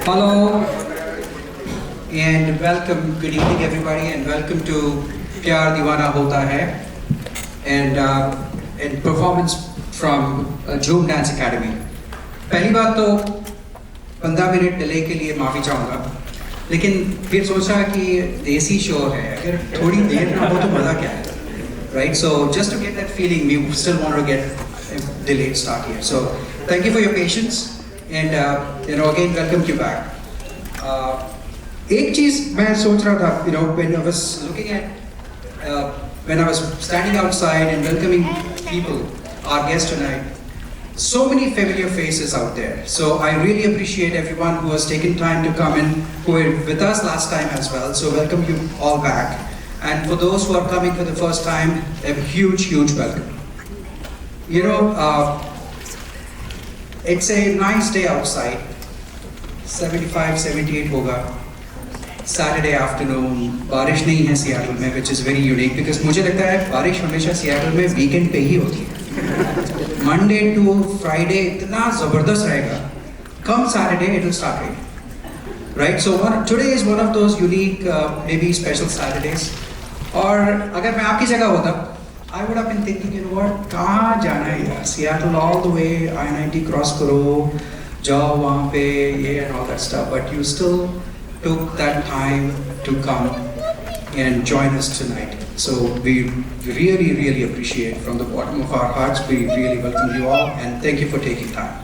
Hello and welcome, good evening everybody, and welcome to Pyar Deewana Hota Hai, and performance from Zoom Dance Academy. पहली बात तो 15 minute delay के लिए माफ़ी चाहूँगा, लेकिन फिर सोचा कि देसी शो है, अगर थोड़ी देर ना हो तो मज़ा क्या है, right? So just to get that feeling, we still want to get a delayed start here. So thank you for your patience, and again welcome you back. एक चीज़ मैं सोच रहा था, when I was looking at, when I was standing outside and welcoming people, our guests tonight, so many familiar faces out there. So I really appreciate everyone who has taken time to come in, who were with us last time as well. So welcome you all back. And for those who are coming for the first time, a huge, huge welcome. It's a nice day outside. 75, 78 होगा. Saturday afternoon, बारिश नहीं है Seattle में, which is very unique because मुझे लगता है बारिश हमेशा सियाटल में वीकेंड पे ही होती है. Monday to Friday इतना ज़बरदस्त रहेगा. Come Saturday, it will start raining. Right? So today is one of those unique, maybe special Saturdays. और अगर मैं आपकी जगह होता, I would have been thinking, कहाँ जाना है यार? Seattle all the way, I-90 cross करो, जाओ वहाँ पे ये and all that stuff. But you still took that time to come and join us tonight. So we really, really appreciate from the bottom of our hearts. We really welcome you all and thank you for taking time.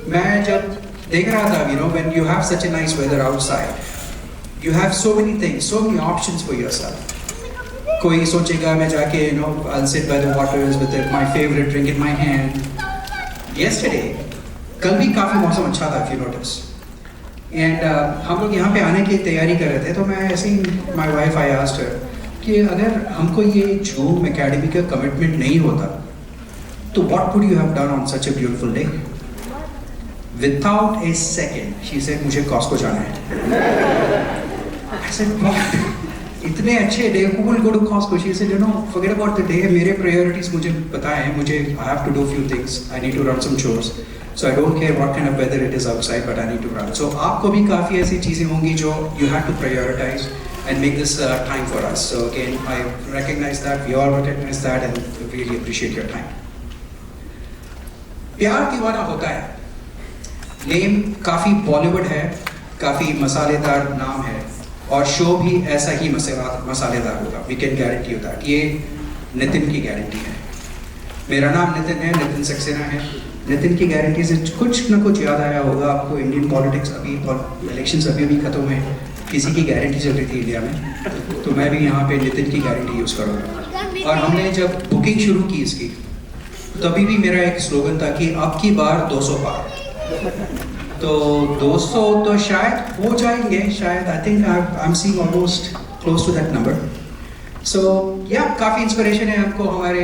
मैं जब देख रहा था, when you have such a nice weather outside, you have so many things, so many options for yourself. कोई सोचेगा मैं जाके, I'll sit by the waters with my favorite drink in my hand. Yesterday, कल भी काफी मौसम अच्छा था, if you notice. And हम लोग यहाँ पे आने की तैयारी कर रहे थे, तो मैं ऐसे ही my wife, I asked her कि अगर हमको ये Zoom Academy का commitment नहीं होता, तो what would you have done on such a beautiful day? Without a second, she said मुझे Costco जाना है. I said what? इतने अच्छे day, who will go to Costco? She said, forget about the day. मेरे priorities मुझे पता है, I have to do a few things. I need to run some chores. So I don't care what kind of weather it is outside, but I need to run. So आपको भी काफी ऐसी चीजें होंगी जो you have to prioritize and make this time for us. So again, I recognize that, we all recognize that, and really appreciate your time. प्यार दीवाना होता है. Name काफी Bollywood है, काफी मसालेदार नाम है, और शो भी ऐसा ही मसालेदार होगा. We can guarantee you that. ये नितिन की गारंटी है. मेरा नाम नितिन है, नितिन सक्सेना है. नितिन की गारंटी से कुछ न कुछ याद आया होगा आपको. इंडियन पॉलिटिक्स अभी, इलेक्शंस अभी खत्म हुए, किसी की गारंटी चल रही थी इंडिया में, तो मैं भी यहाँ पे नितिन की गारंटी यूज़ करूँगा. और हमने जब बुकिंग शुरू की इसकी, तभी भी मेरा एक स्लोगन था कि अब की बार 200 पार. तो 200 तो शायद हो जाएंगे, शायद. I think I am seeing almost close to that number. So yeah, काफी इंस्पिरेशन है हमको हमारे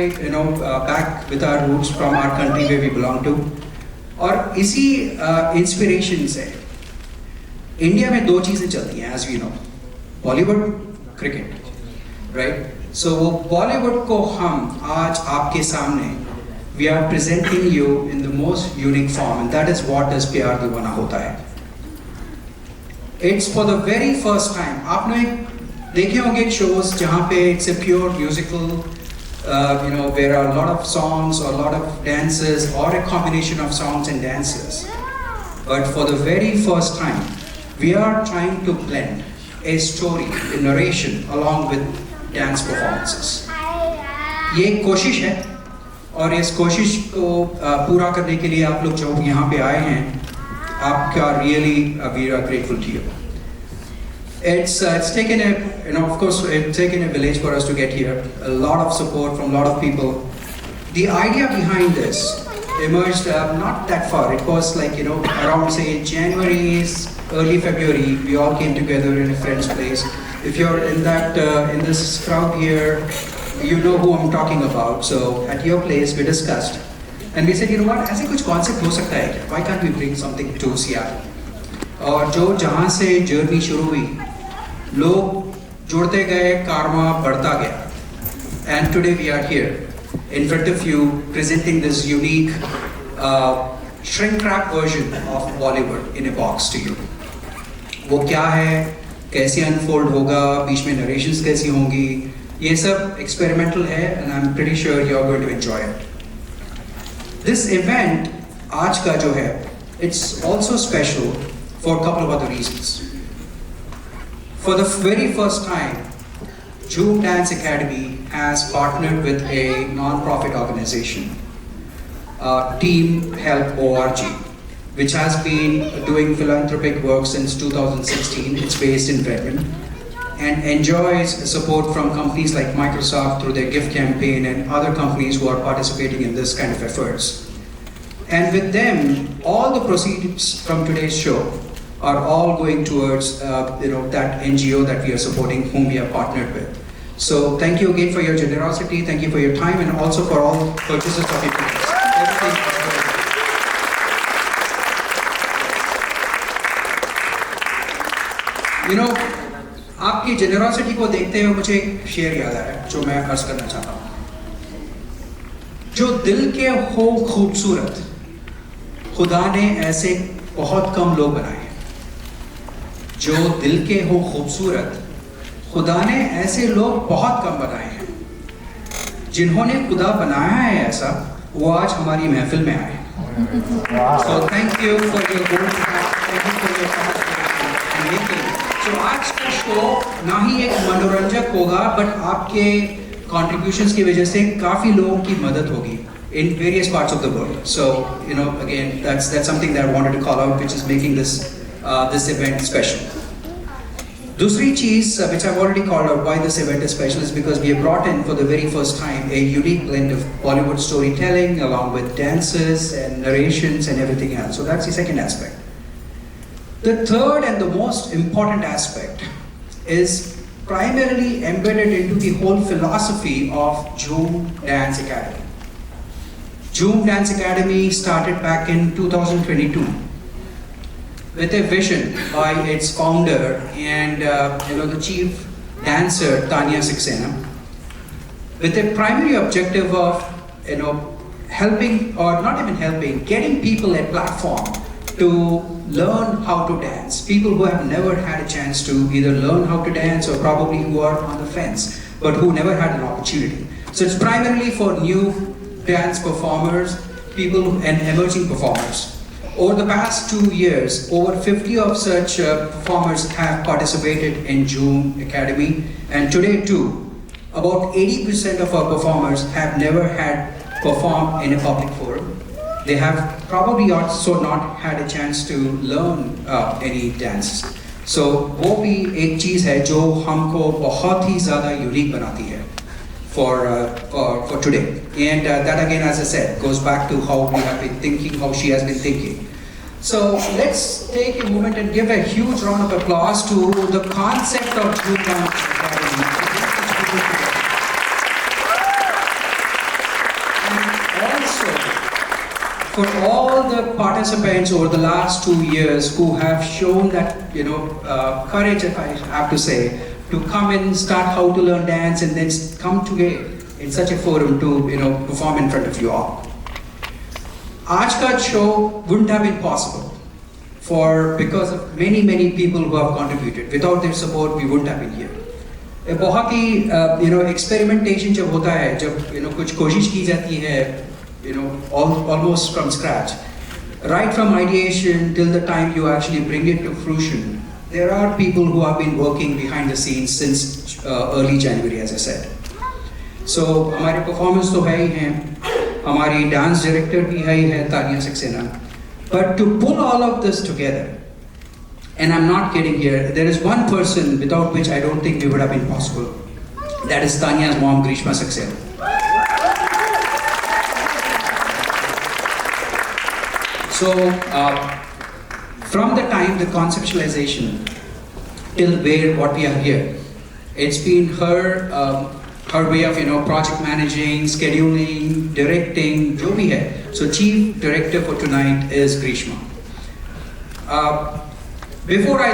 back with our roots from our country where we belong to. और इसी इंस्पिरेशन से इंडिया में दो चीजें चलती हैं, as we know, Bollywood, cricket, right? So वो बॉलीवुड को हम आज आपके सामने we are presenting you in the most unique form, and that is what is प्यार दीवाना होता है. It's for the very first time. आपने देखे होंगे shows जहाँ पे it's a pure musical, there are a lot of songs or a lot of dances or a combination of songs and dances. But for the very first time, we are trying to blend a story, a narration along with dance performances. ये एक कोशिश है, और इस कोशिश को पूरा करने के लिए आप लोग जो यहाँ पे आए हैं, आपका really we are grateful to you. It's taken of course, it's taken a village for us to get here. A lot of support from a lot of people. The idea behind this emerged not that far. It was like, around say January, early February, we all came together in a friend's place. If you're in that, in this crowd here, you know who I'm talking about. So at your place, we discussed. And we said, what, ऐसे कुछ concept हो सकता है क्या? Why can't we bring something to Seattle? और जहाँ से journey शुरू हुई, लोग जुड़ते गए, karma बढ़ता गया. And today we are here in front of you presenting this unique shrink wrap version of Bollywood in a box to you. वो क्या है, कैसे अनफोल्ड होगा, बीच में नरेशंस कैसी होंगी, ये सब एक्सपेरिमेंटल है and I'm pretty sure you're going to enjoy it. This event आज का जो है, it's also special for a couple of other reasons. For the very first time, Joom Dance Academy has partnered with a non-profit organization, Team Help ORG, which has been doing philanthropic work since 2016. It's based in Redmond and enjoys support from companies like Microsoft through their gift campaign and other companies who are participating in this kind of efforts. And with them, all the proceeds from today's show are all going towards that NGO that we are supporting, whom we are partnered with. So thank you again for your generosity, thank you for your time, and also for all purchases of your tickets. Everything is good. आपकी generosity को देखते हुए मुझे एक शेर याद आया जो मैं अर्ज करना चाहता हूँ. जो दिल के हो खूबसूरत, खुदा ने ऐसे बहुत कम लोग बनाए हैं. जो दिल के हो खूबसूरत, खुदा ने ऐसे लोग बहुत कम बनाए हैं. जिन्होंने खुदा बनाया है ऐसा, वो आज हमारी महफिल में आए. So thank you for your good heart, thank you for your participation. तो आज का शो ना ही एक मनोरंजक होगा, बट आपके contributions की वजह से काफी लोगों की मदद होगी in various parts of the world. So again, that's something that I wanted to call out, which is making this event special. दूसरी चीज which I've already called out why this event is special is because we have brought in for the very first time a unique blend of Bollywood storytelling along with dances and narrations and everything else. So that's the second aspect. The third and the most important aspect is primarily embedded into the whole philosophy of Joom Dance Academy. Joom Dance Academy started back in 2022 with a vision by its founder and the chief dancer Tanya Saxena, with a primary objective of helping, or not even helping, getting people a platform to learn how to dance. People who have never had a chance to either learn how to dance or probably who are on the fence but who never had an opportunity. So it's primarily for new dance performers, people and emerging performers. Over the past 2 years, over 50 of such performers have participated in Joom Academy, and today too, about 80% of our performers have never had performed in a public forum. They have probably also not had a chance to learn any dance. So वो भी एक चीज है जो हमको बहुत ही ज़्यादा unique बनाती है for today. And that again, as I said, goes back to how we have been thinking, how she has been thinking. So let's take a moment and give a huge round of applause to the concept of Joom Dance Academy. And also for all the participants over the last 2 years who have shown that courage, if I have to say, to come and start how to learn dance and then come together in such a forum to perform in front of you all. आज का show wouldn't have been possible because of many people who have contributed. Without their support, we wouldn't have been here. एक बहुत ही experimentation जब होता है, जब कुछ कोशिश की जाती है, almost from scratch, right from ideation till the time you actually bring it to fruition. There are people who have been working behind the scenes since early January, as I said. So हमारे performers तो है ही हैं, हमारी dance director भी है Tania Saxena. But to pull all of this together, and I'm not kidding here, there is one person without which I don't think it would have been possible. That is Tanya's mom, Grishma Saxena. So from the time the conceptualization till what we are here, it's been her way of project managing, scheduling, directing, जो भी है. So chief director for tonight is Grishma. Before I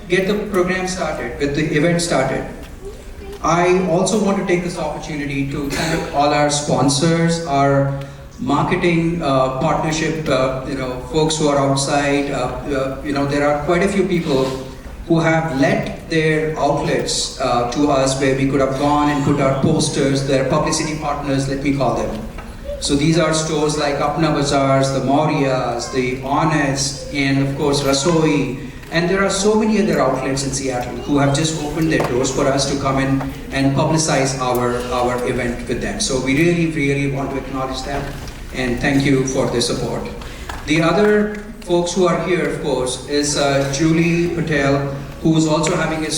get the program started, with the event started, I also want to take this opportunity to thank all our sponsors, our marketing partnership, folks who are outside. There are quite a few people who have let their outlets to us where we could have gone and put our posters, their publicity partners, let me call them. So these are stores like Apna Bazaars, the Maurya's, the Honest, and of course Rasoi. And there are so many other outlets in Seattle who have just opened their doors for us to come in and publicize our event with them. So we really, really want to acknowledge that and thank you for the support. The other folks who are here, of course, is Julie Patel, who is also having a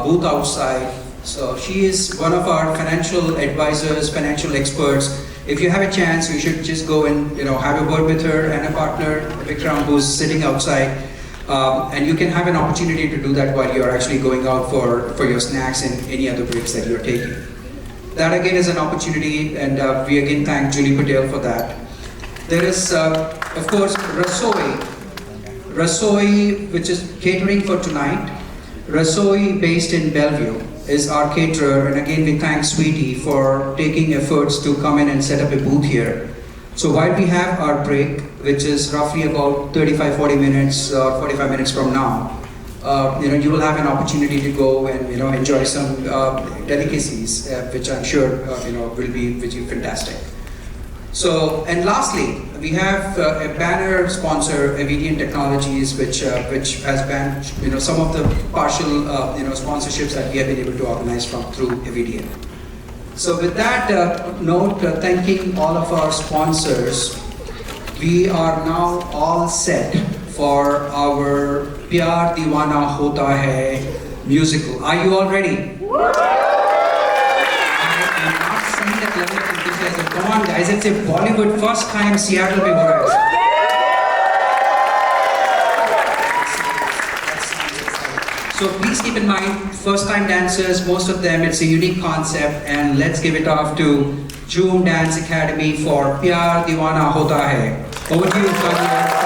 booth outside. So she is one of our financial advisors, financial experts. If you have a chance, you should just go and have a word with her and a partner, Vikram, who's sitting outside. And you can have an opportunity to do that while you're actually going out for your snacks and any other breaks that you're taking. That again is an opportunity, and we again thank Julie Patel for that. There is, of course, Rasoi, which is catering for tonight. Rasoi, based in Bellevue, is our caterer, and again we thank Sweetie for taking efforts to come in and set up a booth here. So while we have our break, which is roughly about 35-40 minutes, 45 minutes from now, you will have an opportunity to go and enjoy some delicacies, which I'm sure will be fantastic. So, and lastly, we have a banner sponsor, Avidian Technologies, which has banned some of the partial sponsorships that we have been able to organize through Avidian. So with that note, thanking all of our sponsors, we are now all set for our Pyar Deewana Hota Hai musical. Are you all ready? I'm not saying that level of enthusiasm. Come on guys, it's a Bollywood first time Seattle mein ho raha hai. So please keep in mind, first time dancers, most of them, it's a unique concept, and let's give it off to Joom Dance Academy for Pyar Deewana Hota Hai. Over to you, Fazia.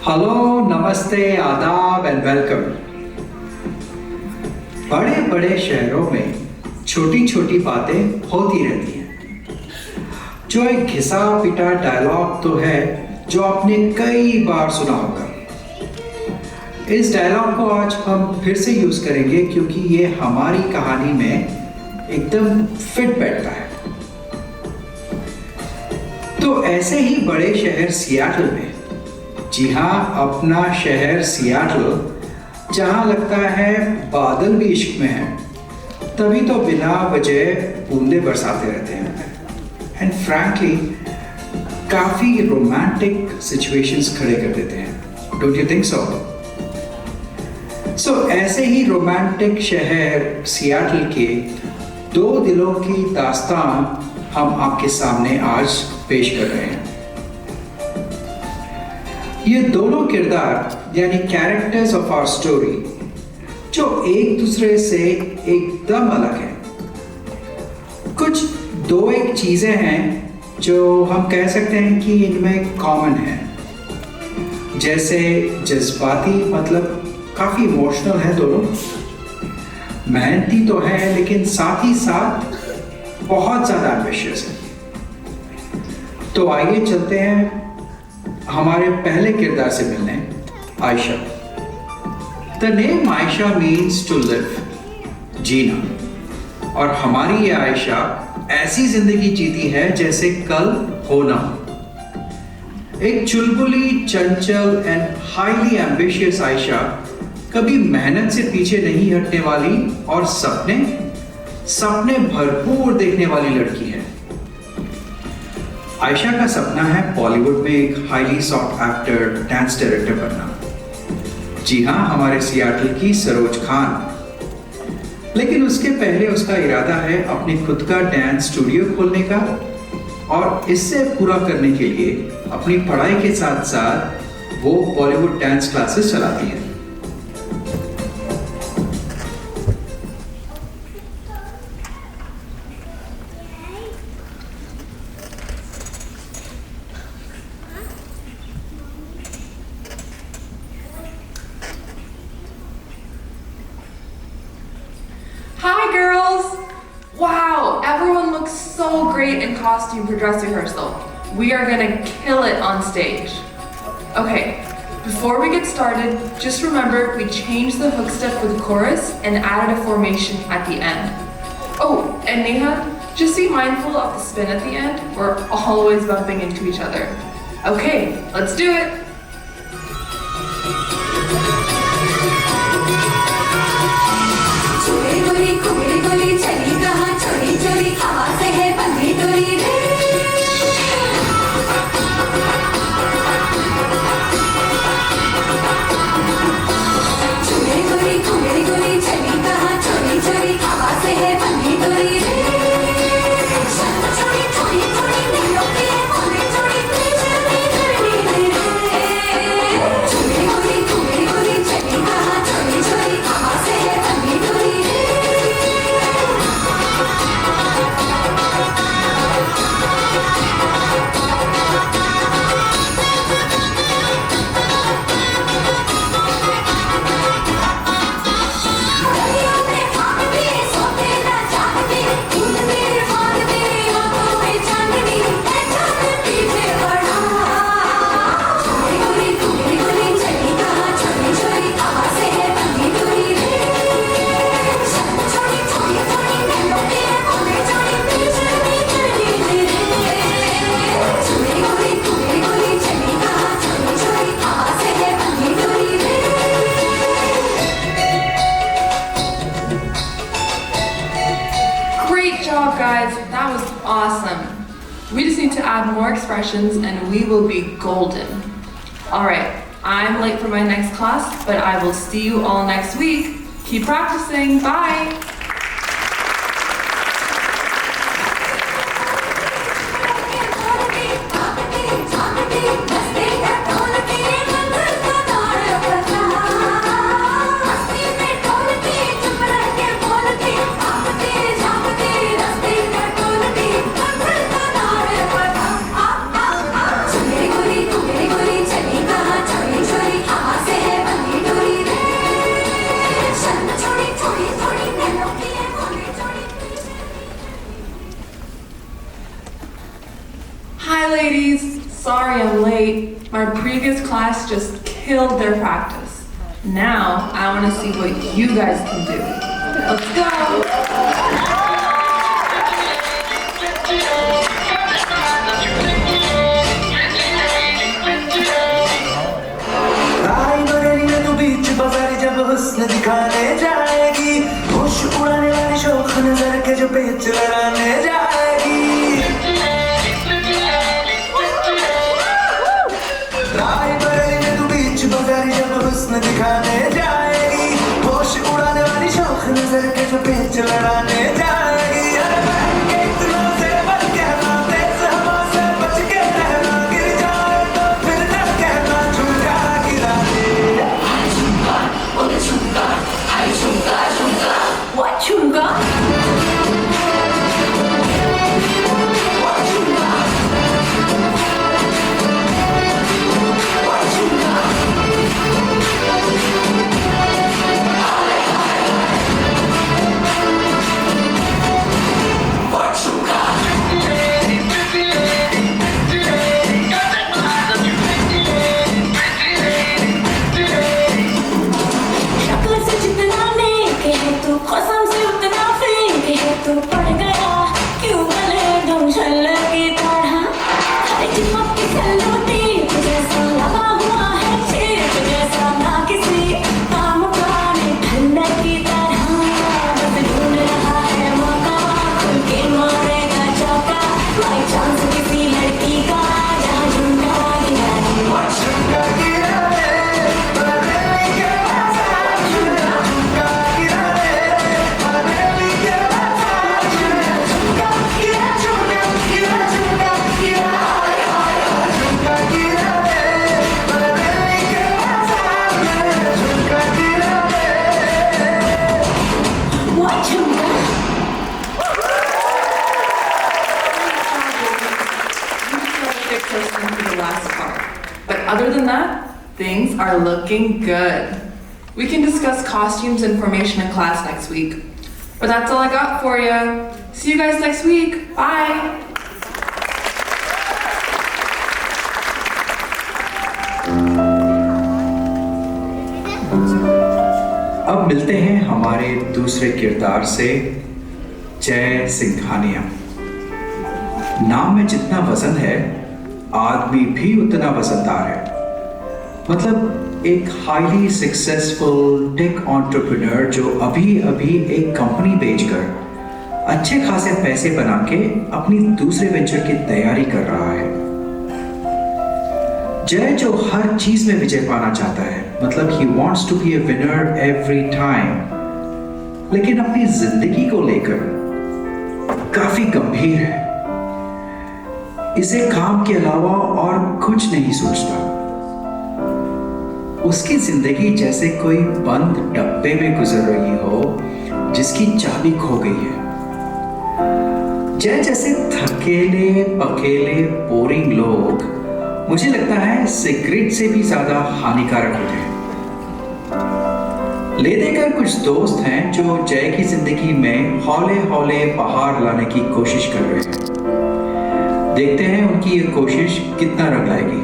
Hello, Namaste, Adab and welcome. बड़े बड़े शहरों में छोटी छोटी बातें होती रहती हैं, जो एक घिसा पिटा डायलॉग तो है जो आपने कई बार सुना होगा। इस डायलॉग को आज हम फिर से यूज करेंगे क्योंकि ये हमारी कहानी में एकदम फिट बैठता है। तो ऐसे ही बड़े शहर सियाटल में, जी हाँ, अपना शहर सियाटल, जहां लगता है बादल भी इश्क में है, तभी तो बिना वजह बूंदे बरसाते रहते हैं एंड फ्रैंकली काफी रोमांटिक सिचुएशंस खड़े कर देते हैं। Don't you think so? So ऐसे ही रोमांटिक शहर सियाटल के दो दिलों की दास्तान हम आपके सामने आज पेश कर रहे हैं। ये दोनों किरदार यानी कैरेक्टर्स ऑफ आवर स्टोरी जो एक दूसरे से एकदम अलग हैं। कुछ दो एक चीजें हैं जो हम कह सकते हैं कि इनमें कॉमन है, जैसे जज्बाती, मतलब काफी इमोशनल है दोनों, मेहनती तो है लेकिन साथ ही साथ बहुत ज्यादा एम्बिशियस है। तो आइए चलते हैं हमारे पहले किरदार से मिलने, Ayesha. The name Ayesha means to live, जीना, और हमारी ये आयशा ऐसी जिंदगी जीती है जैसे कल हो ना हो। एक चुलबुली, चंचल एंड हाईली एम्बिशियस आयशा कभी मेहनत से पीछे नहीं हटने वाली और सपने भरपूर देखने वाली लड़की है। आयशा का सपना है बॉलीवुड में एक highly soft actor, dance director बनना। जी हाँ, हमारे सियाटल की सरोज खान। लेकिन उसके पहले उसका इरादा है अपनी खुद का डांस स्टूडियो खोलने का और इससे पूरा करने के लिए अपनी पढ़ाई के साथ साथ वो बॉलीवुड डांस क्लासेस चलाती हैं। Hi girls! Wow, everyone looks so great in costume for dress rehearsal. We are gonna kill it on stage. Okay, before we get started, just remember we changed the hook step for the chorus and added a formation at the end. Oh, and Neha, just be mindful of the spin at the end. We're always bumping into each other. Okay, let's do it! Guys, that was awesome. We just need to add more expressions and we will be golden. Alright, I'm late for my next class, but I will see you all next week. Keep practicing, bye! Hi ladies, sorry I'm late. My previous class just killed their practice. Now I want to see what you guys can do. Let's go! हुस्न दिखाने जाएगी, होश उड़ाने वाली शौक नजर के जो पेच लड़ाने जाएगी। राय बरेली में तू बीच बाजारी जब हुस्न दिखाने जाएगी, होश उड़ाने वाली शौक नजर के जो पेच लड़ाने जाएगी। अरे बहन के इतनों से बच कहना, तेज हवा से बच के रहना, गिर जाए तो फिर न कहना झुमका गिरा दे। What chunga? get listening to the last part. But other than that, things are looking good. We can discuss costumes and formation in class next week. But that's all I got for you. See you guys next week. Bye. अब मिलते हैं हमारे दूसरे किरदार से, जय सिंघानिया। नाम में जितना वजन है, आदमी भी उतना वजनदार है। मतलब एक हाईली सक्सेसफुल टेक एंटरप्रेन्योर जो अभी अभी एक कंपनी बेचकर अच्छे खासे पैसे बना के अपनी दूसरे वेंचर की तैयारी कर रहा है। जय जो हर चीज में विजय पाना चाहता है, मतलब he wants to be a winner every time, लेकिन अपनी जिंदगी को लेकर काफी गंभीर है। इसे काम के अलावा और कुछ नहीं सोचता। उसकी जिंदगी जैसे कोई बंद डब्बे में गुजर रही हो जिसकी चाबी खो गई है। जय जैसे थकेले पकेले बोरिंग लोग मुझे लगता है सिगरेट से भी ज्यादा हानिकारक होते हैं। ले देकर कुछ दोस्त हैं जो जय की जिंदगी में हौले हौले बहार लाने की कोशिश कर रहे हैं। देखते हैं उनकी ये कोशिश कितना रंग लाएगी।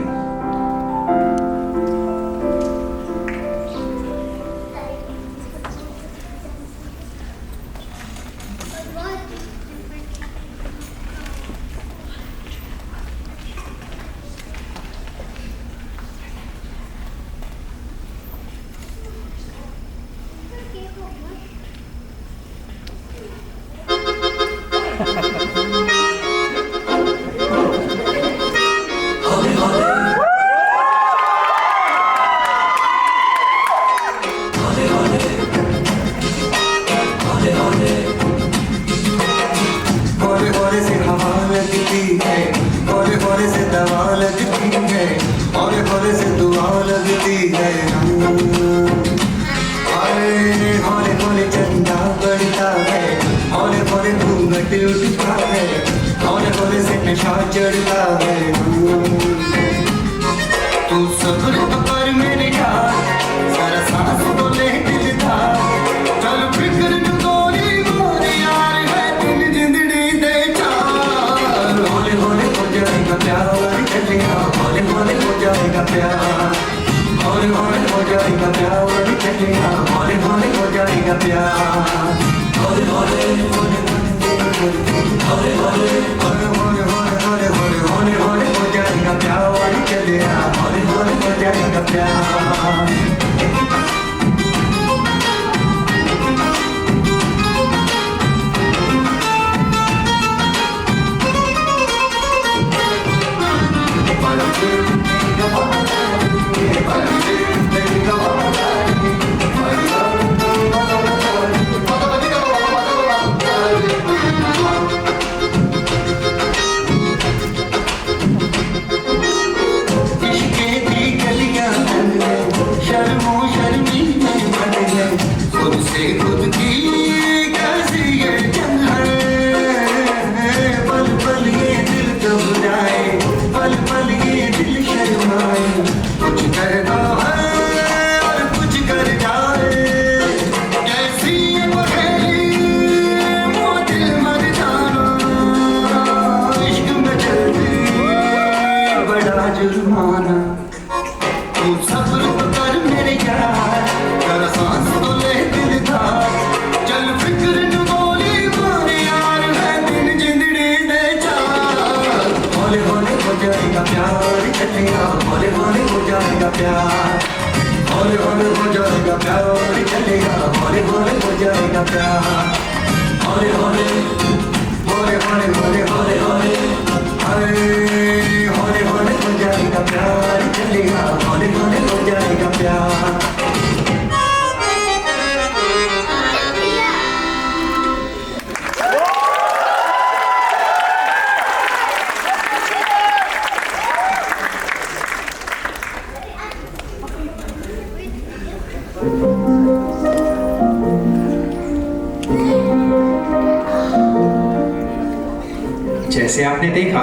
जैसे आपने देखा,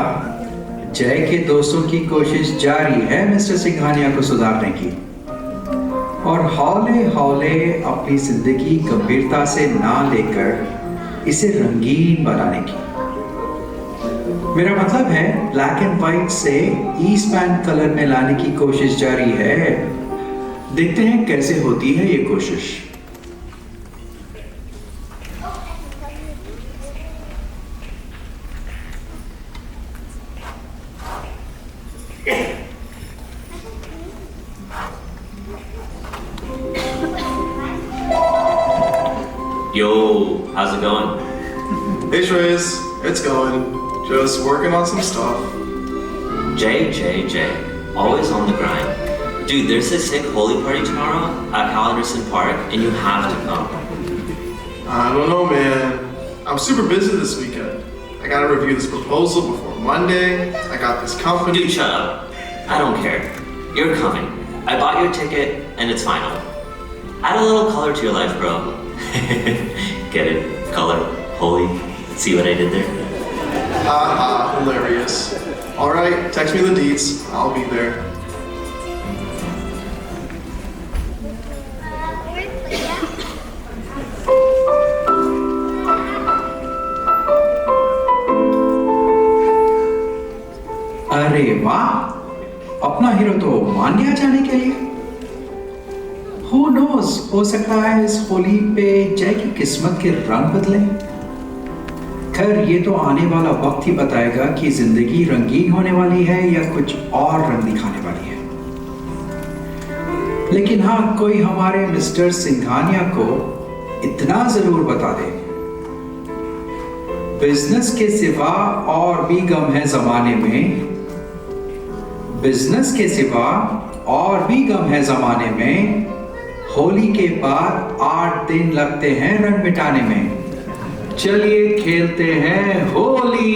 जय के दोस्तों की कोशिश जारी है मिस्टर सिंघानिया को सुधारने की और हौले हौले अपनी जिंदगी गंभीरता से ना लेकर इसे रंगीन बनाने की। मेरा मतलब है ब्लैक एंड व्हाइट से ईस्टमैन कलर में लाने की कोशिश जारी है। देखते हैं कैसे होती है ये कोशिश। Yo, how's it going? Hey Shreyas, it's going. Just working on some stuff. Jay, always on the grind. Dude, there's a sick holy party tomorrow at Cal Anderson Park, and you have to come. I don't know, man. I'm super busy this weekend. I gotta review this proposal before Monday. I got this company. Dude, shut up. I don't care. You're coming. I bought your ticket, and it's final. Add a little color to your life, bro. Get it? Color, holy. See what I did there? Haha, hilarious. Alright, text me the deets. I'll be there. अरे वाह, अपना hero तो मान गया जाने के लिए। Who knows, हो सकता है इस होली पे जय की किस्मत के रंग बदले। खैर ये तो आने वाला वक्त ही बताएगा कि जिंदगी रंगीन होने वाली है या कुछ और रंग दिखाने वाली है। लेकिन हाँ, कोई हमारे मिस्टर सिंघानिया को इतना जरूर बता दे, बिजनेस के सिवा और भी गम है जमाने में। बिजनेस के सिवा और भी गम है जमाने में। होली के बाद 8 दिन लगते हैं रंग मिटाने में। चलिए खेलते हैं Holi.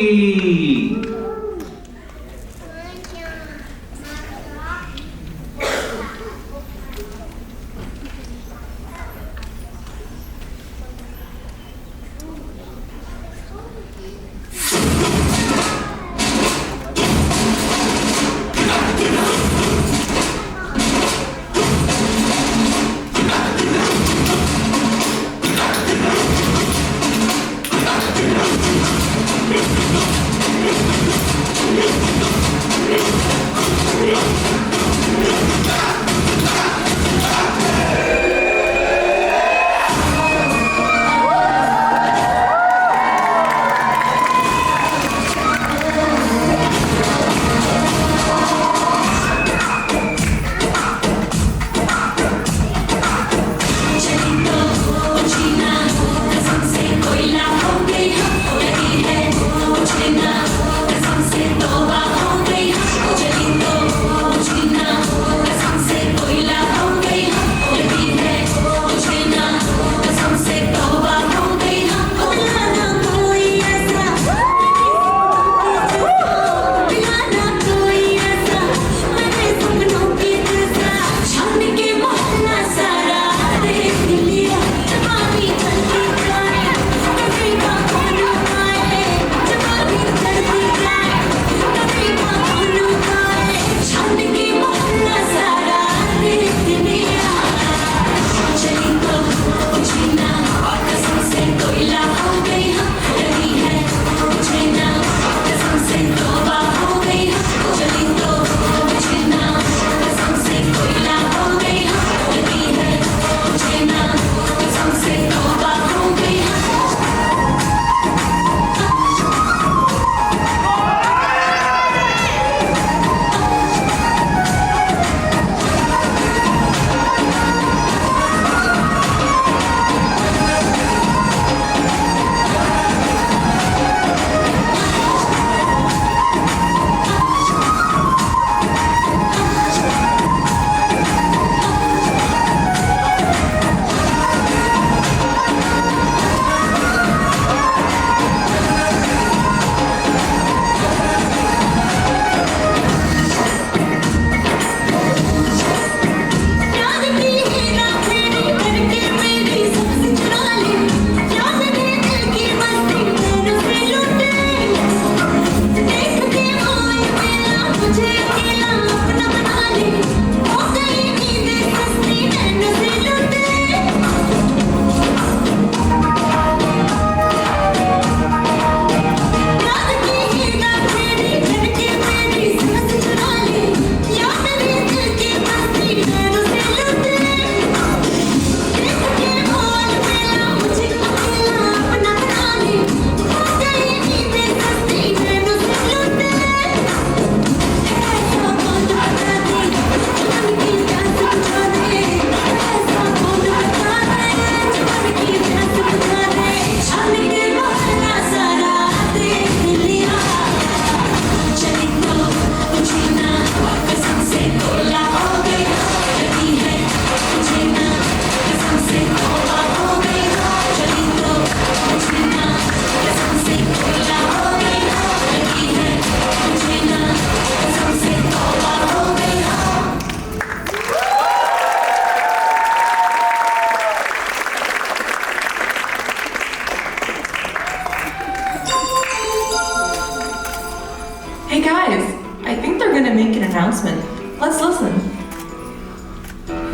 Hey guys, I think they're gonna make an announcement. Let's listen.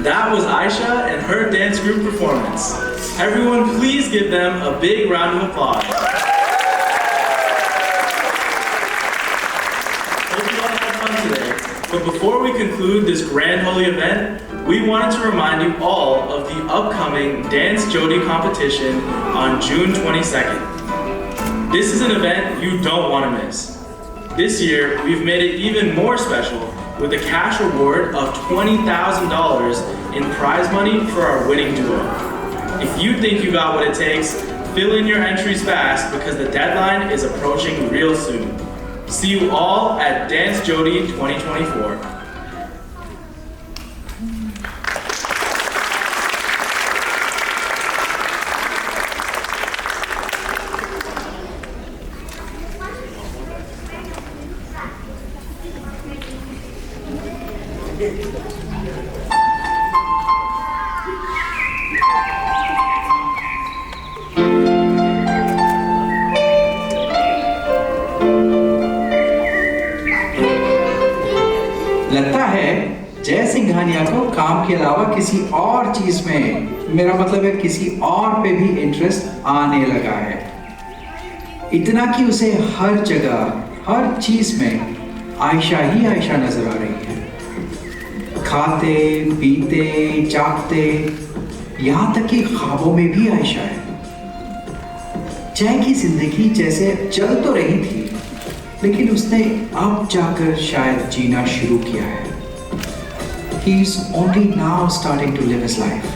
That was Aisha and her dance group performance. Everyone, please give them a big round of applause. Hope you all had fun today. But before we conclude this grand holy event, we wanted to remind you all of the upcoming Dance Jodi competition on June 22nd. This is an event you don't want to miss. This year, we've made it even more special with a cash reward of $20,000 in prize money for our winning duo. If you think you got what it takes, fill in your entries fast because the deadline is approaching real soon. See you all at Dance Jodi 2024. लगता है जय सिंघानिया को काम के अलावा किसी और चीज में, मेरा मतलब है किसी और पे भी इंटरेस्ट आने लगा है। इतना कि उसे हर जगह हर चीज में आयशा ही आयशा नजर आ रही है। खाते पीते जागते यहाँ तक कि ख्वाबों में भी आयशा है। जय की जिंदगी जैसे चल तो रही थी लेकिन उसने अब जाकर शायद जीना शुरू किया है। He is only now starting to live his life.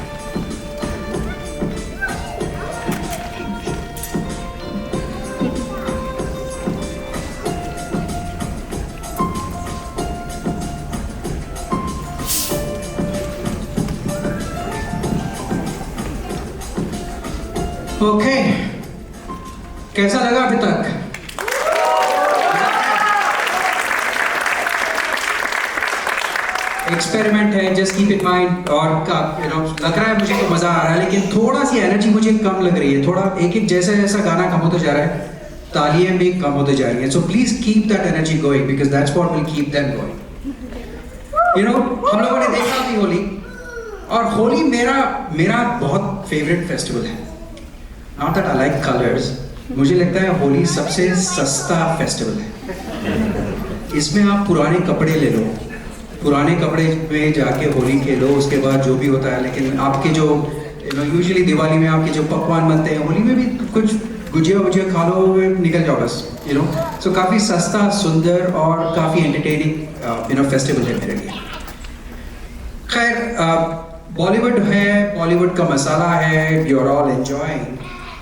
Okay, कैसा लगा अभी तक? एक्सपेरिमेंट है, जस्ट कीप इन माइंड। और लग रहा है मुझे तो मजा आ रहा है लेकिन थोड़ा सी एनर्जी मुझे कम लग रही है। थोड़ा एक एक जैसा जैसा गाना कम होता जा रहा है, तालियां भी कम होते जा रही हैं। So please keep that energy going because that's what will keep them going. हम लोगों ने देखा थी होली, और होली मेरा बहुत फेवरेट फेस्टिवल है। Not that I like colours, मुझे लगता है होली सबसे सस्ता फेस्टिवल है। इसमें आप पुराने कपड़े ले लो, पुराने कपड़े में जाके होली खेलो, उसके बाद जो भी होता है। लेकिन आपके जो यूजुअली दिवाली में आपके जो पकवान बनते हैं, होली में भी कुछ गुजिया वुजिया खा लो, निकल जाओ बस। सो काफ़ी सस्ता, सुंदर और काफ़ी एंटरटेनिंग फेस्टिवल है मेरे लिए। खैर बॉलीवुड है, बॉलीवुड का मसाला है, you are all enjoying,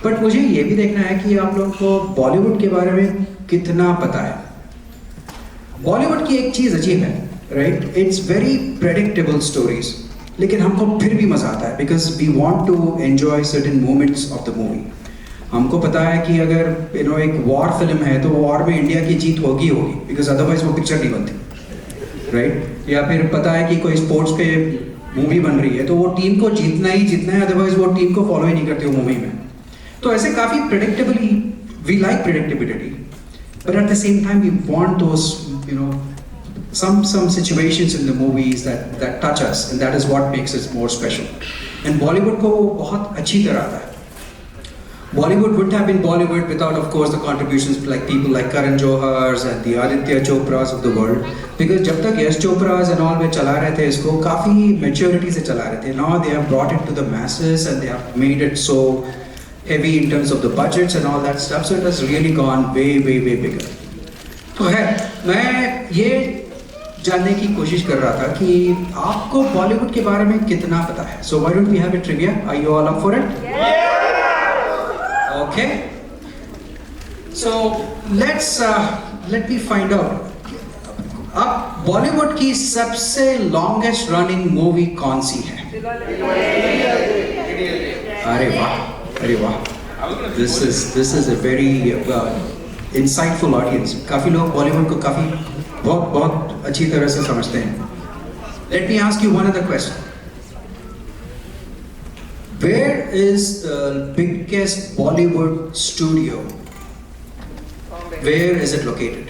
but मुझे ये भी देखना है कि आप लोग को बॉलीवुड के बारे में कितना पता है। बॉलीवुड की एक चीज़ अजीब है, right? It's very predictable stories, लेकिन हमको फिर भी मजा आता है because we want to enjoy certain moments of the movie. हमको पता है कि अगर एक वॉर फिल्म है तो वॉर में इंडिया की जीत होगी बिकॉज अदरवाइज वो पिक्चर नहीं बनती, राइट? या फिर पता है कि कोई स्पोर्ट्स पे मूवी बन रही है तो वो टीम को जीतना ही जीतना है, अदरवाइज वो टीम को फॉलो ही नहीं करती वो मूवी में। तो ऐसे काफ़ी predictably, we like predictability, but at the same time we want those some situations in the movies that touch us, and that is what makes it more special. And Bollywood को बहुत अच्छी तरह आता है। Bollywood wouldn't have been Bollywood without, of course, the contributions like people like Karan Johar's and the Aditya Chopras of the world. Because जब तक यश Chopraj and all में चला रहे थे इसको, काफ़ी maturity से चला रहे थे। Now they have brought it to the masses and they have made it so heavy in terms of the budgets and all that stuff. So it has really gone way bigger. तो है, मैं ये जानने की कोशिश कर रहा था कि आपको बॉलीवुड के बारे में कितना पता है। So why don't we have a trivia? Are you all up for it? Okay, so let me find out. अब बॉलीवुड की सबसे लॉन्गेस्ट रनिंग मूवी कौन सी है? अरे वाह, this is a very insightful audience. काफी लोग बॉलीवुड को काफी बहुत अच्छी तरह से समझते हैं। Let me ask you one other question. Where is the biggest Bollywood studio? Where is it located?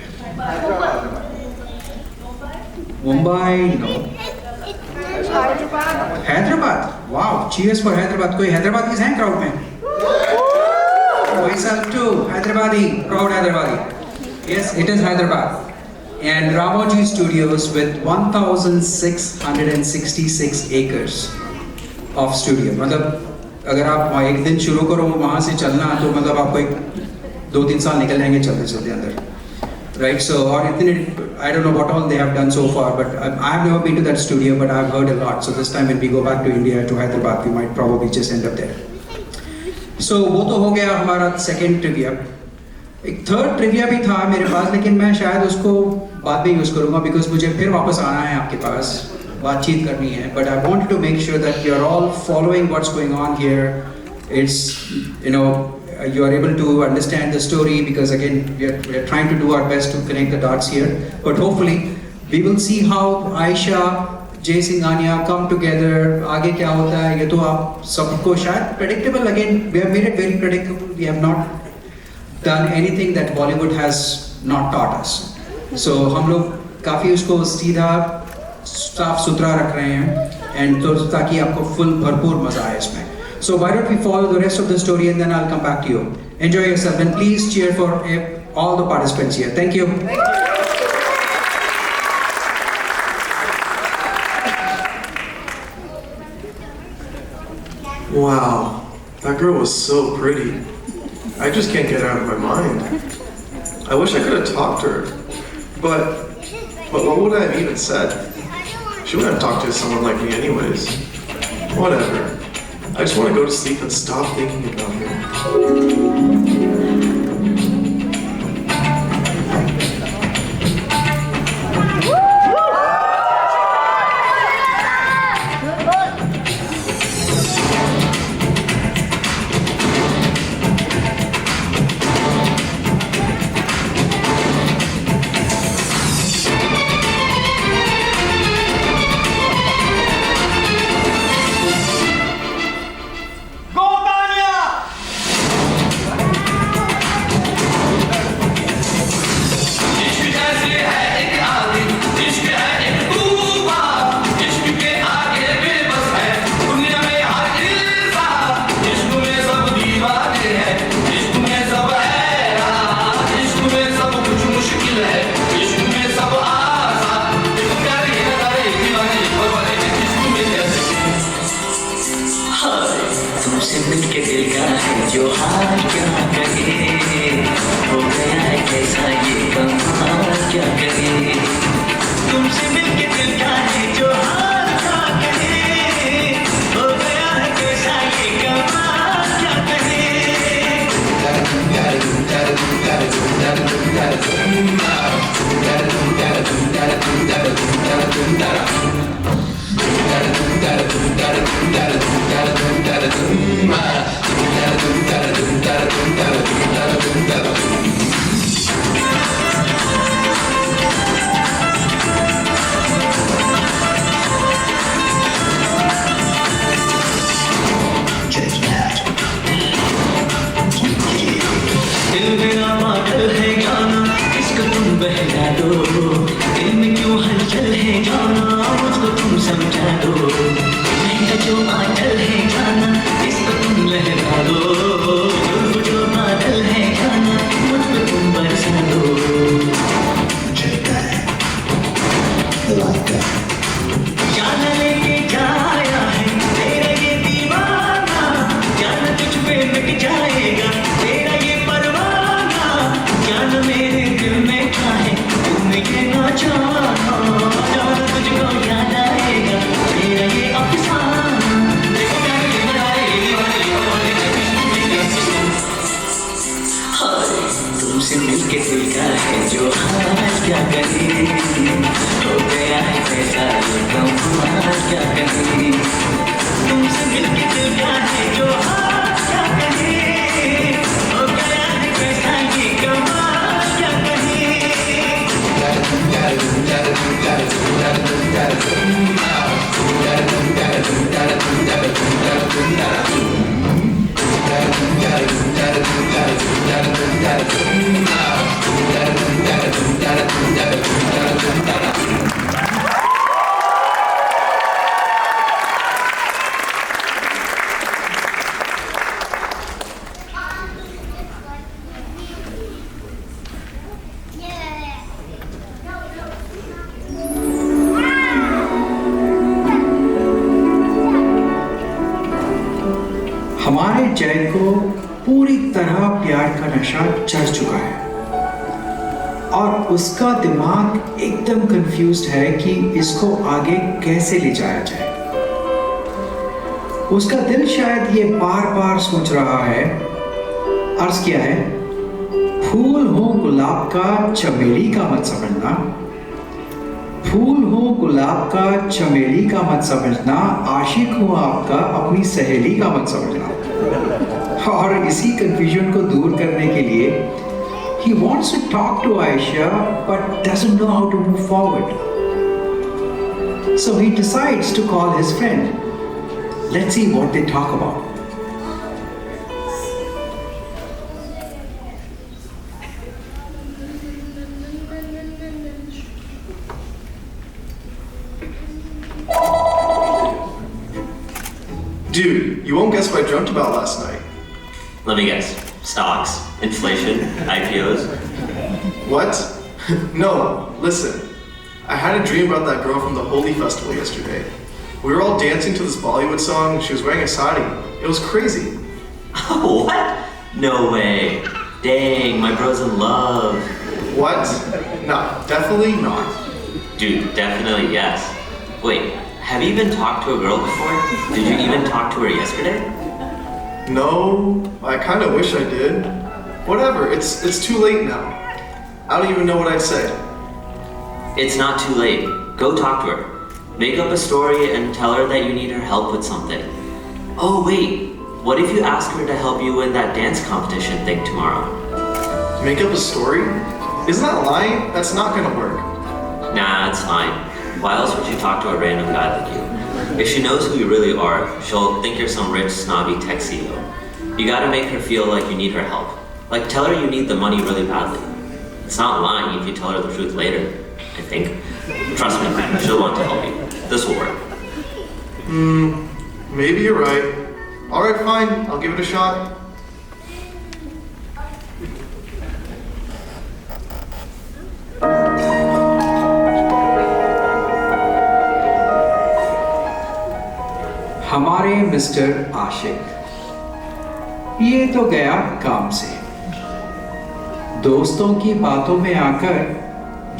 Mumbai, no. Hyderabad. Wow, cheers for Hyderabad. कोई Hyderabadis हैं crowd में? Myself too, Hyderabadi, proud Hyderabadi. Yes, it is Hyderabad. And Ramoji Studios with 1,666 acres of studio. मतलब अगर आप एक दिन शुरू करो वहाँ से चलना तो मतलब आपको एक 2-3 साल निकल जाएंगे चलते चलते अंदर. Right, so or इतने I don't know what all they have done so far, but I have never been to that studio, but I've heard a lot. So this time when we go back to India to Hyderabad, we might probably just end up there. So वो तो हो गया हमारा second trivia. एक third trivia भी था मेरे पास, लेकिन मैं शायद उसको बाद में यूज़ करूँगा because मुझे फिर वापस आना है आपके पास, बातचीत करनी है. But I wanted to make sure that you're all following what's going on here. It's, you know, you are able to understand the story because again we are trying to do our best to connect the dots here, but hopefully we will see how Aisha, Jay Singhania come together. आगे क्या होता है ये तो आप सबको शायद predictable. Again we have made it very predictable. We have not done anything that Bollywood has not taught us. So हम लोग काफी उसको सीधा साफ सुथरा रख रहे हैं and तो ताकि आपको full भरपूर मजा आए इसमें. So why don't we follow the rest of the story and then I'll come back to you. Enjoy yourself and please cheer for all the participants here. Thank you. Wow, that girl was so pretty. I just can't get her out of my mind. I wish I could have talked to her. But what would I have even said? She wouldn't have talked to someone like me anyways. Whatever. I just want to go to sleep and stop thinking about her. तुमसे मिलके दिल का है जो हाल क्या कहे, हो गया है कैसा ये कमाल क्या करे. तुमसे मिलके दिल का है जो हाल क्या कहे, हो गया है कैसा ये कमाल क्या करे. दिल मेरा पागल है जाना, इसको तुम बहला दो. दिल में क्यों हलचल है जाना, मुझको तुम समझा दो. महंगा जो आंचल है जाना, इसको तुम लहरा दो. जो बादल है जाना, मुझको तुम बरसा दो. जाना लेके जाया है तेरा ये दीवाना, जाना तुझ पे मिट जाएगा तेरा ये परवाना. जाना मेरे दिल में क्या है तुम ये ना जाना, जाना तुझको याद आएगा तेरा ये अफसाना. जैन को पूरी तरह प्यार का नशा चढ़ चुका है और उसका दिमाग एकदम कंफ्यूज्ड है कि इसको आगे कैसे ले जाया जाए। उसका दिल शायद ये बार बार सोच रहा है, अर्ज किया है, फूल हो गुलाब का चमेली का मत समझना, फूल हो गुलाब का चमेली का मत समझना, आशिक हूं आपका अपनी सहेली का मत समझना। और इसी कंफ्यूजन को दूर करने के लिए he wants to talk to Aisha but doesn't know how to move forward. So he decides to call his friend. Let's see what they talk about. Dude, you won't guess what I dreamt about last night. Let me guess. Stocks, inflation, IPOs. What? No, listen. I had a dream about that girl from the Holi festival yesterday. We were all dancing to this Bollywood song. She was wearing a sari. It was crazy. What? No way. Dang, my bro's in love. What? No, definitely not. Dude, definitely yes. Wait, have you even talked to a girl before? Did you even talk to her yesterday? No, I kind of wish I did. Whatever, it's too late now. I don't even know what I'd say. It's not too late. Go talk to her. Make up a story and tell her that you need her help with something. Oh wait, what if you ask her to help you win that dance competition thing tomorrow? Make up a story? Isn't that lying? That's not gonna work. Nah, it's fine. Why else would you talk to a random guy like you? If she knows who you really are, she'll think you're some rich, snobby tech CEO. You gotta make her feel like you need her help. Like tell her you need the money really badly. It's not lying if you tell her the truth later, I think. Trust me, she'll want to help you. This will work. Maybe you're right. Alright, fine, I'll give it a shot. हमारे mister आशिक, ये तो गया काम से। दोस्तों की बातों में आकर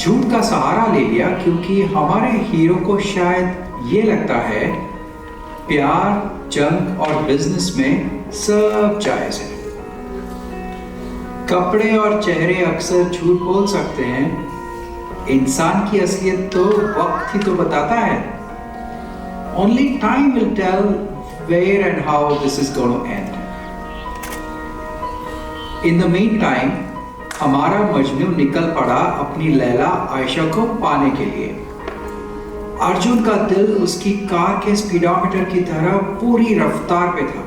झूठ का सहारा ले लिया क्योंकि हमारे हीरो को शायद ये लगता है प्यार, जंग और बिजनेस में सब जायज है। कपड़े और चेहरे अक्सर झूठ बोल सकते हैं, इंसान की असलियत तो वक्त ही तो बताता है। Only time will tell where and how this is going to end. In the meantime, हमारा मजनू निकल पड़ा अपनी लैला आयशा को पाने के लिए। अर्जुन का दिल उसकी कार के स्पीडोमीटर की तरह पूरी रफ्तार पे था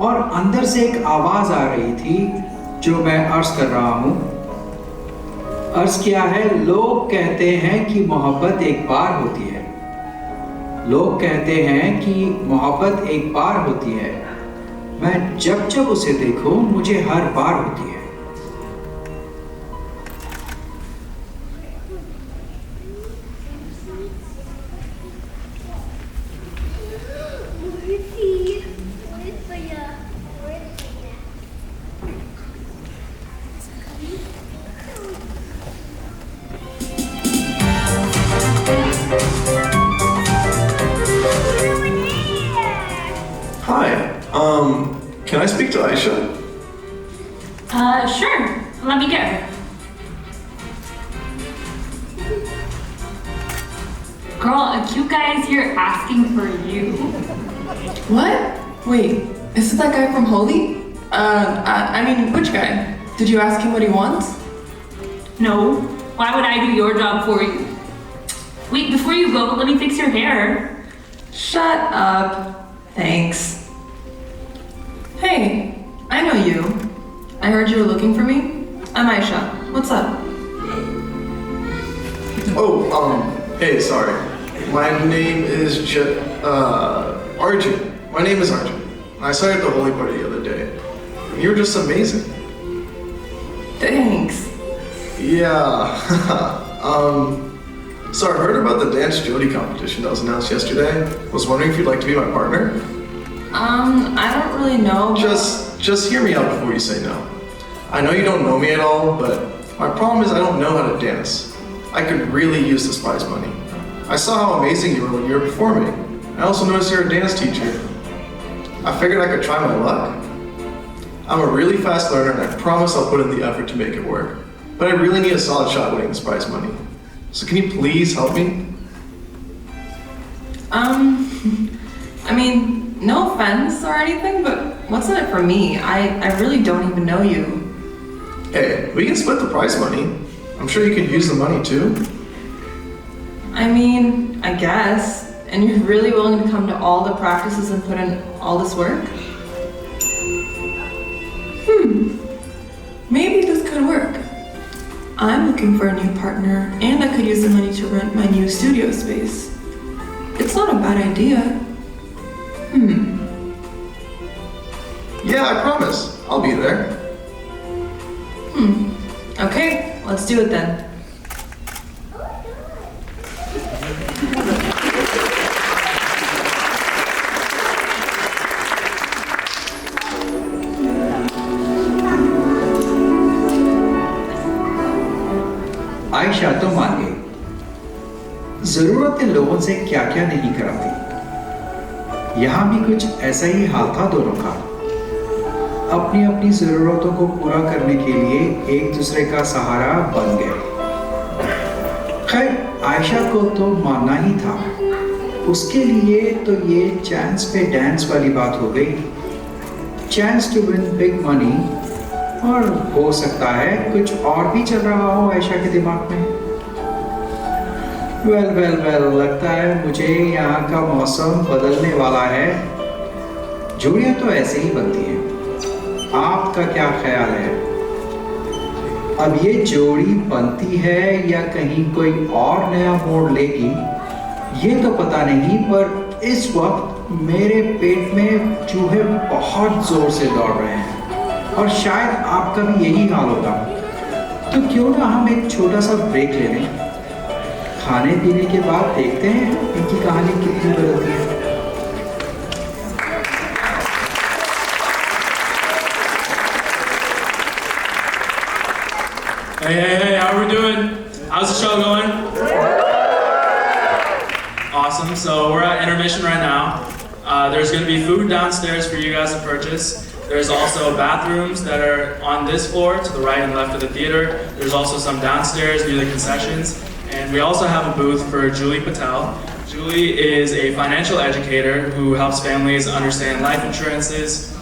और अंदर से एक आवाज आ रही थी जो मैं अर्ज कर रहा हूं। अर्ज किया है, लोग कहते हैं कि मोहब्बत एक बार होती है, लोग कहते हैं कि मोहब्बत एक बार होती है, मैं जब जब उसे देखूं मुझे हर बार होती है। Hi, can I speak to Aisha? Sure. Let me get her. Girl, a cute guy is here asking for you. What? Wait, is it that guy from Holy? I mean, which guy? Did you ask him what he wants? No. Why would I do your job for you? Wait, before you go, let me fix your hair. Shut up. Thanks. Hey, I know you. I heard you were looking for me. I'm Aisha. What's up? Oh, hey, sorry. My name is Arjun. My name is Arjun. I saw you at the Holy Party the other day. You're just amazing. Thanks. Yeah. So I heard about the Dance Jodi competition that was announced yesterday. Was wondering if you'd like to be my partner? I don't really know. Just hear me out before you say no. I know you don't know me at all, but my problem is I don't know how to dance. I could really use this prize money. I saw how amazing you were when you were performing. I also noticed you're a dance teacher. I figured I could try my luck. I'm a really fast learner and I promise I'll put in the effort to make it work. But I really need a solid shot winning this prize money. So can you please help me? I mean, no offense or anything, but what's in it for me? I really don't even know you. Hey, we can split the prize money. I'm sure you could use the money too. I mean, I guess. And you're really willing to come to all the practices and put in all this work? Maybe this could work. I'm looking for a new partner, and I could use the money to rent my new studio space. It's not a bad idea. Yeah, I promise. I'll be there. Okay, let's do it then. Ayesha तो मान गई। जरूरतें लोगों से क्या क्या नहीं कराती। यहाँ भी कुछ ऐसा ही हाल था दोनों का। अपनी अपनी जरूरतों को पूरा करने के लिए एक दूसरे का सहारा बन गए। खैर आयशा को तो मानना ही था। उसके लिए तो ये चांस पे डांस वाली बात हो गई। Chance to win big money, और हो सकता है कुछ और भी चल रहा हो आयशा के दिमाग में। वेल लगता है मुझे यहाँ का मौसम बदलने वाला है। जोड़ियाँ तो ऐसे ही बनती हैं। आपका क्या ख्याल है? अब ये जोड़ी बनती है या कहीं कोई और नया मोड़ लेगी, ये तो पता नहीं, पर इस वक्त मेरे पेट में चूहे बहुत जोर से दौड़ रहे हैं और शायद आपका भी यही हाल होगा। तो क्यों ना हम एक छोटा सा ब्रेक ले लें। खाने पीने के बाद देखते हैं इनकी कहानी कितनी बदलती है। Hey, how are we doing? How's the show going? Awesome, so we're at intermission right now. There's going to be food downstairs for you guys to purchase. There's also bathrooms that are on this floor to the right and left of the theater. There's also some downstairs near the concessions. And we also have a booth for Julie Patel. Julie is a financial educator who helps families understand life insurances,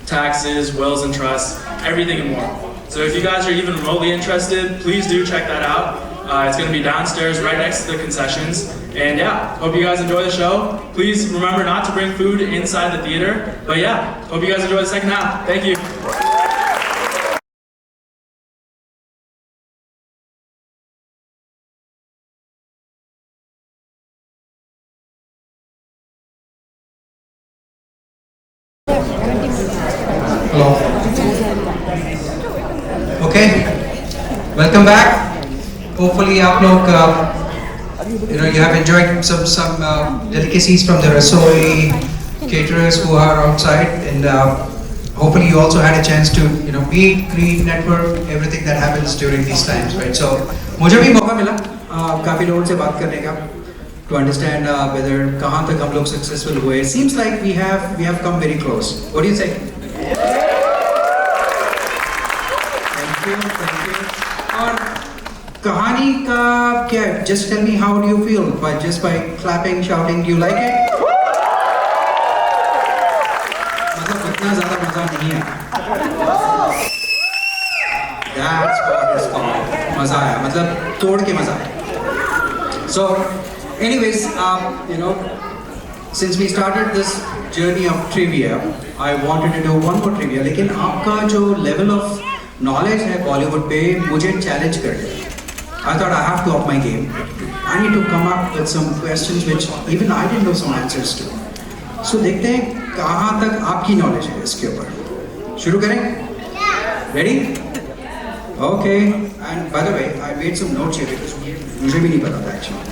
taxes, wills and trusts, everything and more. So if you guys are even remotely interested, please do check that out. It's going to be downstairs right next to the concessions. And yeah, hope you guys enjoy the show. Please remember not to bring food inside the theater. But yeah, hope you guys enjoy the second half. Thank you. Hello. Okay, welcome back. Hopefully आप लोग you have enjoyed some delicacies from the Rasoi caterers who are outside, and hopefully you also had a chance to meet, greet, network, everything that happens during these times, right? So मुझे भी मौका मिला काफी लोगों से बात करने का, to understand whether कहाँ तक हम लोग successful हुए. It seems like we have come very close. What do you say? Thank you. और कहानी का क्या? Just tell me how do you feel by clapping, shouting. Do you like it? मतलब इतना ज़्यादा मज़ा नहीं है. That's what it's called. मज़ा आया, मतलब तोड़ के मज़ा आया. So, anyways, since we started this journey of trivia, I wanted to do one more trivia. लेकिन आपका जो level of knowledge है Bollywood पे मुझे challenge कर दिया. I thought I have to up my game. I need to come up with some questions which even I didn't know some answers to. So देखते हैं कहाँ तक आपकी knowledge है इसके ऊपर. शुरू करें? Ready? Okay. And by the way, I made some notes here because मुझे भी नहीं पता था actually.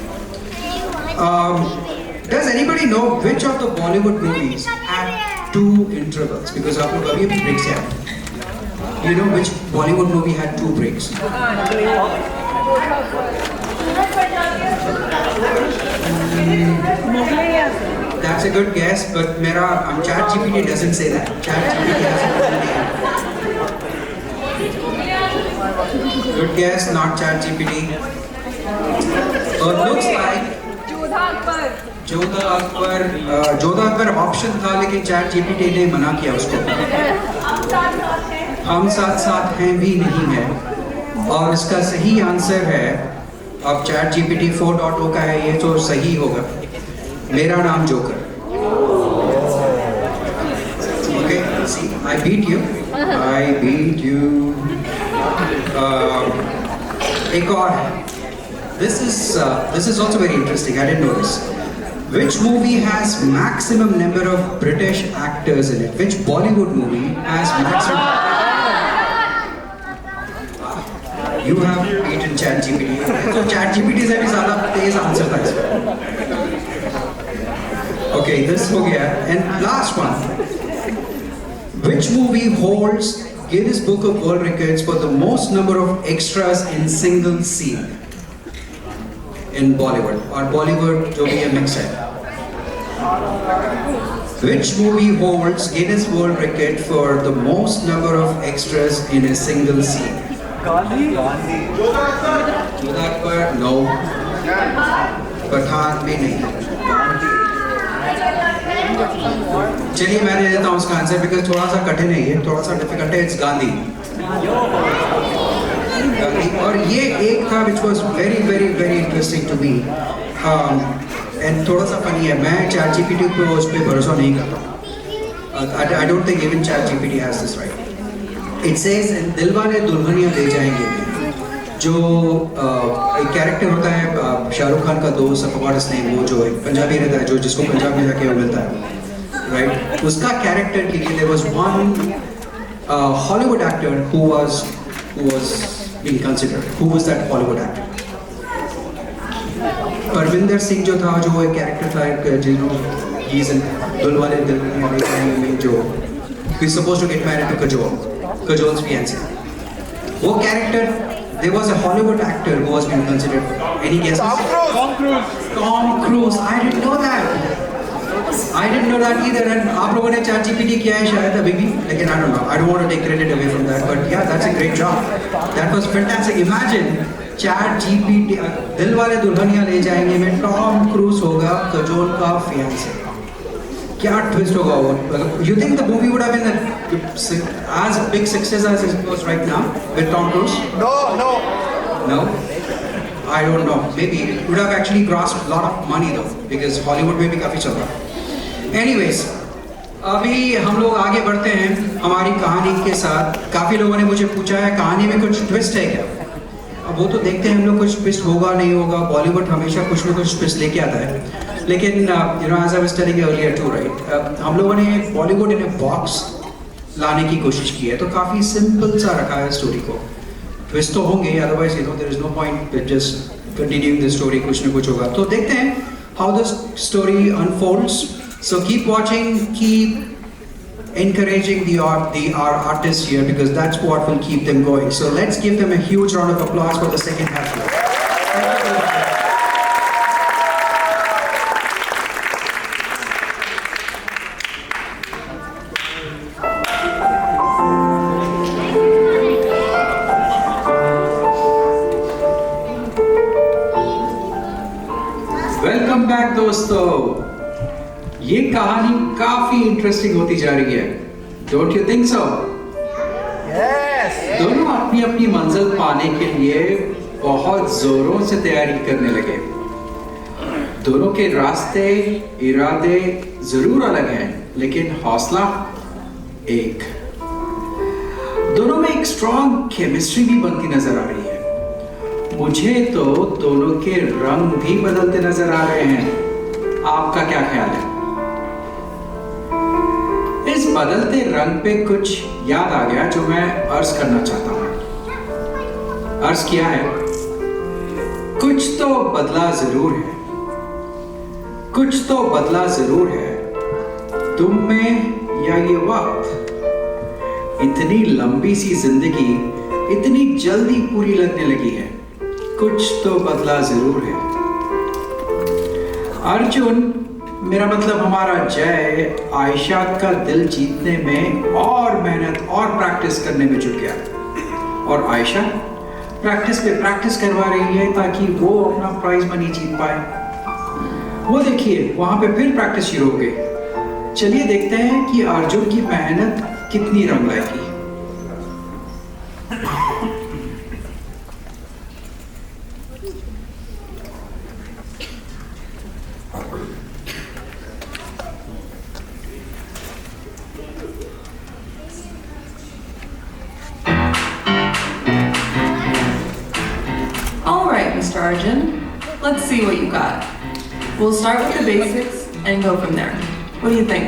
Does anybody know which of the Bollywood movies had two intervals because आप लोग अभी अभी breaks हैं. You know which Bollywood movie had 2 breaks? That's a good guess, but ChatGPT doesn't say that. ChatGPT hasn't told me. Good guess, not ChatGPT. It looks like Jodha Akbar option था लेकिन ChatGPT ने मना किया उसको. हम साथ साथ हैं भी नहीं है और इसका सही आंसर है, अब ChatGPT 4.0 का है ये तो सही होगा, मेरा नाम joker. Okay, see, I beat you. एक और है. This is also very interesting. I didn't know this. Which movie has maximum number of British actors in it? Which Bollywood movie has maximum? You have beaten ChatGPT. So ChatGPT से भी ज़्यादा तेज answer था इसका. Okay, this हो गया. And last one. Which movie holds Guinness Book of World Records for the most number of extras in single scene? In Bollywood or Bollywood जो भी है mix है. Which movie holds Guinness World Record for the most number of extras in a single scene? Jodha Akbar, no. Pathan भी नहीं. चलिए मैं दे देता हूँ उसका आंसर बिकॉज थोड़ा सा कठिन है ये, थोड़ा सा डिफिकल्ट है. इट्स गांधी. और ये एक था which was very very very interesting to me and थोड़ा सा funny है. मैं ChatGPT पे उस पे भरोसा नहीं करता. I don't think even ChatGPT has this right. It says Dilwale Dulhania ले जाएंगे जो एक कैरेक्टर होता है शाहरुख खान का दोस्त, I forgot his name, वो जो एक पंजाबी रहता है जो जिसको पंजाब में जाके मिलता है, right? उसका कैरेक्टर के लिए there was one Hollywood actor who was being considered. Who was that Hollywood actor? Parvinder Singh जो था, जो एक कैरेक्टर था, he's in दिलवाले दुल्हनिया ले जाएंगे में जो he's supposed to get married to Kajol's fiancé. वो character, there was a Hollywood actor who was being considered. Any guesses? Tom Cruise. I didn't know that either. And आप लोगों ने ChatGPT किया है शायद अभी भी, लेकिन I don't know. I don't want to take credit away from that, but yeah, that's a great job. That was fantastic. Imagine ChatGPT Dilwale Dulhania ले जाएंगे में Tom Cruise होगा कजोल का fiancé. क्या twist होगा वो? You think the movie would have been as big success as it was right now with Tom Cruise? No. I don't know. Maybe it would have actually grossed a lot of money though, because Hollywood में भी काफी चल रहा है. Anyways, अभी हम लोग आगे बढ़ते हैं हमारी कहानी के साथ. काफी लोगों ने मुझे पूछा है कहानी में कुछ ट्विस्ट है क्या? अब वो तो देखते हैं हम लोग, कुछ ट्विस्ट होगा नहीं होगा. बॉलीवुड हमेशा कुछ ना कुछ ट्विस्ट लेके आता है. लेकिन as I was telling you earlier too, right? हम लोगों ने बॉलीवुड इन ए बॉक्स लाने की कोशिश की है, तो काफी सिंपल सा रखा है स्टोरी को. ट्विस्ट तो होंगे, otherwise there is no point just continuing the story. कुछ ना कुछ होगा. तो देखते हैं how the story unfolds. So keep watching, keep encouraging our artists here, because that's what will keep them going. So let's give them a huge round of applause for the second half. Welcome back दोस्तों. ये कहानी काफी interesting होती जा रही है. Don't you think सो? दोनों अपनी अपनी मंजिल पाने के लिए बहुत जोरों से तैयारी करने लगे. दोनों के रास्ते, इरादे जरूर अलग हैं, लेकिन हौसला एक. दोनों में एक स्ट्रॉन्ग केमिस्ट्री भी बनती नजर आ रही है. मुझे तो दोनों के रंग भी बदलते नजर आ रहे हैं. आपका क्या ख्याल है? इस बदलते रंग पे कुछ याद आ गया जो मैं अर्ज करना चाहता हूं. अर्ज किया है, कुछ तो बदला जरूर है, कुछ तो बदला जरूर है. तुम में या ये वक्त? इतनी लंबी सी जिंदगी इतनी जल्दी पूरी लगने लगी है। कुछ तो बदला जरूर है। अर्जुन, मेरा मतलब हमारा जय, आयशा का दिल जीतने में और मेहनत और प्रैक्टिस करने में जुट गया। और आयशा प्रैक्टिस पे प्रैक्टिस करवा रही है ताकि वो अपना प्राइज मनी जीत पाए। वो देखिए वहां पे फिर प्रैक्टिस शुरू हो गई। चलिए देखते हैं कि अर्जुन की मेहनत कितनी रंग लाएगी। All right, Mr. Arjun, let's see what you got. We'll start with the basics and go from there. What do you think?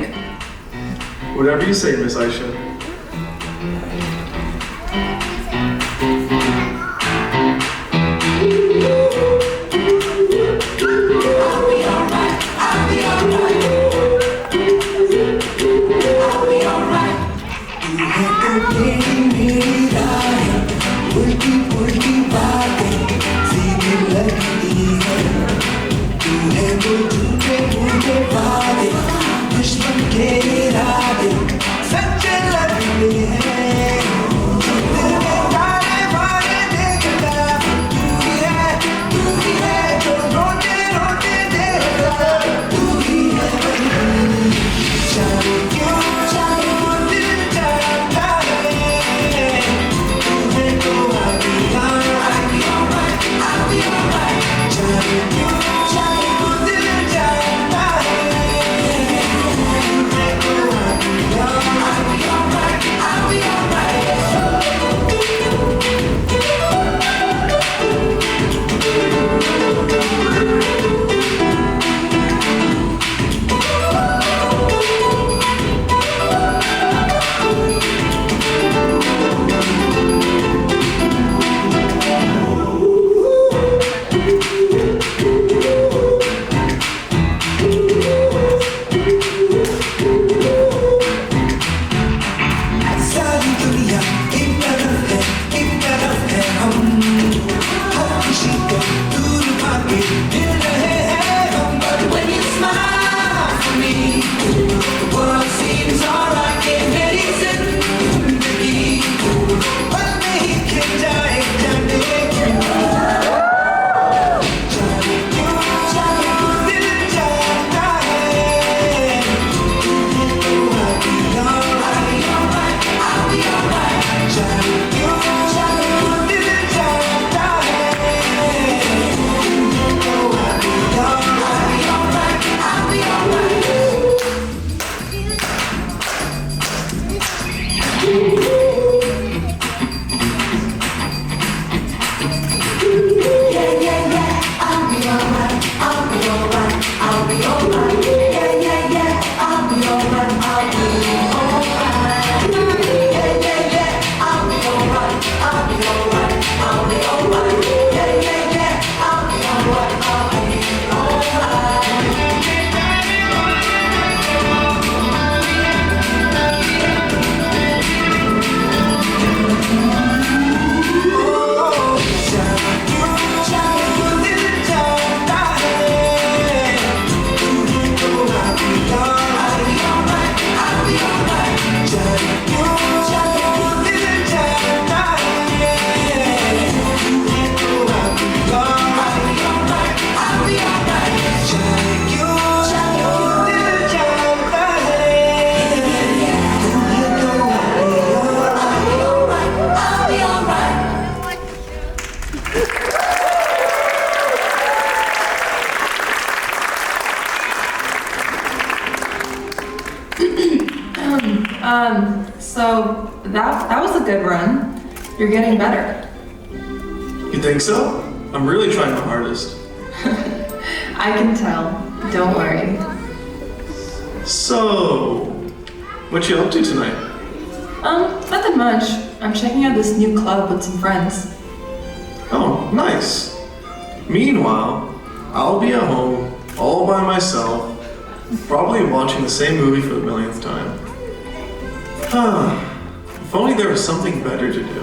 Whatever you say, Miss Aisha. उल्टी उल्टी बातें सीधी लगती है। तू है वो झूठे झूठे वादे, दुश्मन के इरादे सच्चे लगते हैं। दिल में तारे मारे देखता, तू ही है जो रोते रोते देखता। तू ही है जाने क्यों दिल चाहता है। So that was a good run. You're getting better. You think so? I'm really trying my hardest. I can tell. Don't worry. So, what you up to tonight? Nothing much. I'm checking out this new club with some friends. Oh, nice. Meanwhile, I'll be at home, all by myself, probably watching the same movie for the millionth time. If only there was something better to do.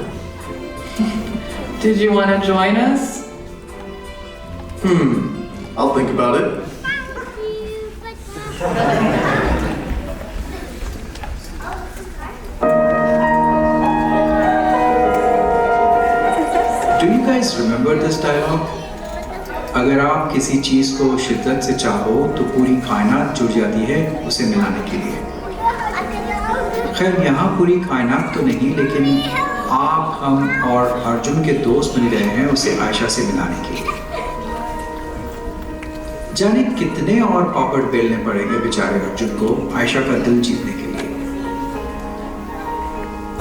Did you want to join us? I'll think about it. Do you guys remember this dialogue? अगर आप किसी चीज को शिद्दत से चाहो तो पूरी कायनात जुड़ जाती है उसे मिलाने के लिए। खैर यहाँ पूरी कायनात तो नहीं, लेकिन आप, हम और अर्जुन के दोस्त मिल रहे हैं उसे आयशा से मिलाने के लिए। जाने कितने और पापड़ बेलने पड़ेंगे बेचारे अर्जुन को आयशा का दिल जीतने के लिए।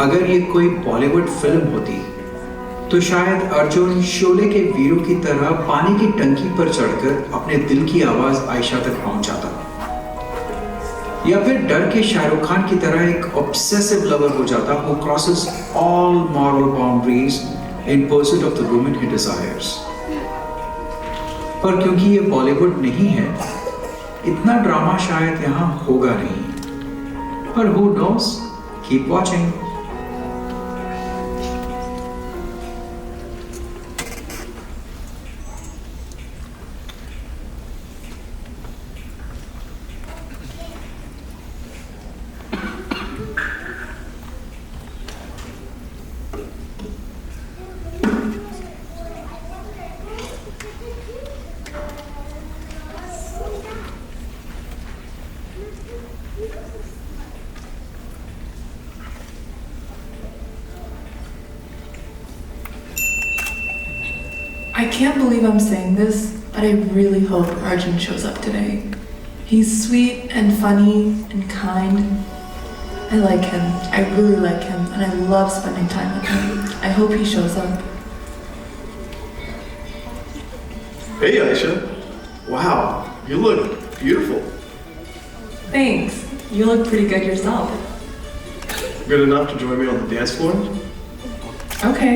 अगर ये कोई बॉलीवुड फिल्म होती तो शायद अर्जुन शोले के वीरों की तरह पानी की टंकी पर चढ़कर अपने दिल की आवाज आयशा तक पहुंच जाता, या फिर डर के शाहरुख खान की तरह एक ऑब्सेसिव लवर हो जाता who crosses all moral boundaries in pursuit of the woman he desires। पर क्योंकि ये बॉलीवुड नहीं है, इतना ड्रामा शायद यहाँ होगा नहीं। पर who knows? Keep watching। I can't believe I'm saying this, but I really hope Arjun shows up today. He's sweet and funny and kind. I like him. I really like him, and I love spending time with him. I hope he shows up. Hey, Aisha. Wow, you look beautiful. Thanks. You look pretty good yourself. Good enough to join me on the dance floor? Okay.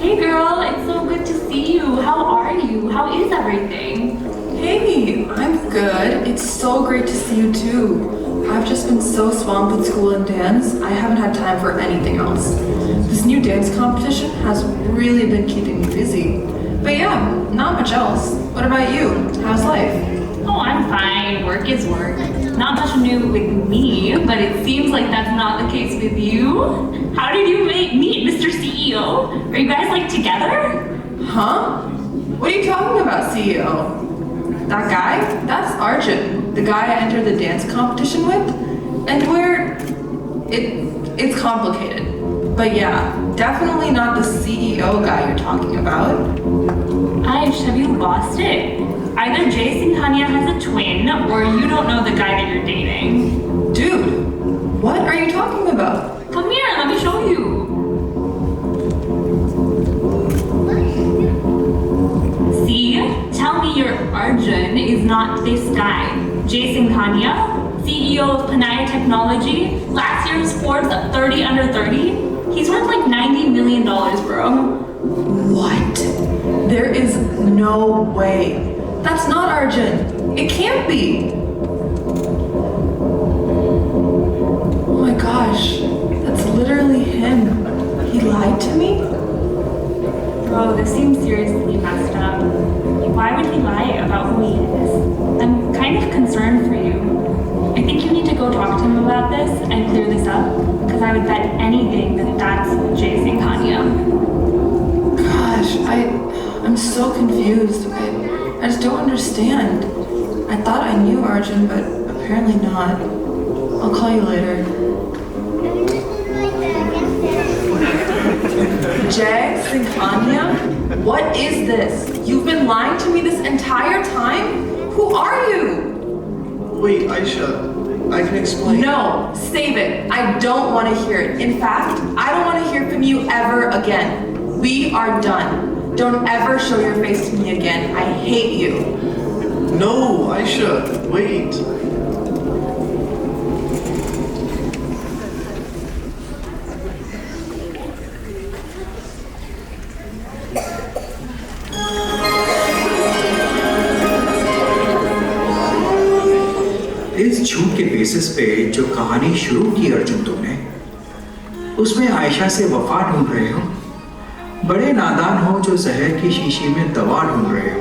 Hey girl, it's so good to see you. How are you? How is everything? Hey, I'm good. It's so great to see you too. I've just been so swamped with school and dance, I haven't had time for anything else. This new dance competition has really been keeping me busy. But yeah, not much else. What about you? How's life? Oh, I'm fine. Work is work. Not much new with me, but it seems like that's not the case with you. How did you meet Mr. CEO? Are you guys like together? Huh? What are you talking about, CEO? That guy? That's Arjun, the guy I entered the dance competition with. And it's complicated. But yeah, definitely not the CEO guy you're talking about. Aish, have you lost it? Either Jay Singhania has a twin, or you don't know the guy that you're dating. Dude, what are you talking about? Come here, let me show you. See? Tell me your Arjun is not this guy. Jay Singhania, CEO of Panaya Technology, last year's Forbes 30 under 30. He's worth like $90 million, bro. What? There is no way. That's not Arjun. It can't be. Oh my gosh, that's literally him. He lied to me? Bro, this seems seriously messed up. Why would he lie about who he is? I'm kind of concerned for you. I think you need to go talk to him about this and clear this up, because I would bet anything that that's Jay Singhania. Gosh, I'm so confused. I just don't understand. I thought I knew Arjun, but apparently not. I'll call you later. Jay Singhania? What is this? You've been lying to me this entire time? Who are you? Wait, Aisha, I can explain. No, save it. I don't want to hear it. In fact, I don't want to hear from you ever again. We are done. Don't ever show your face to me again. I hate you. No, Aisha, wait. इस झूठ के basis पे जो कहानी शुरू की अर्जुन तुमने, उसमें आयशा से वफा ढूंढ रहे हो। बड़े नादान हो जो जहर की शीशी में दवा ढूंढ रहे हो।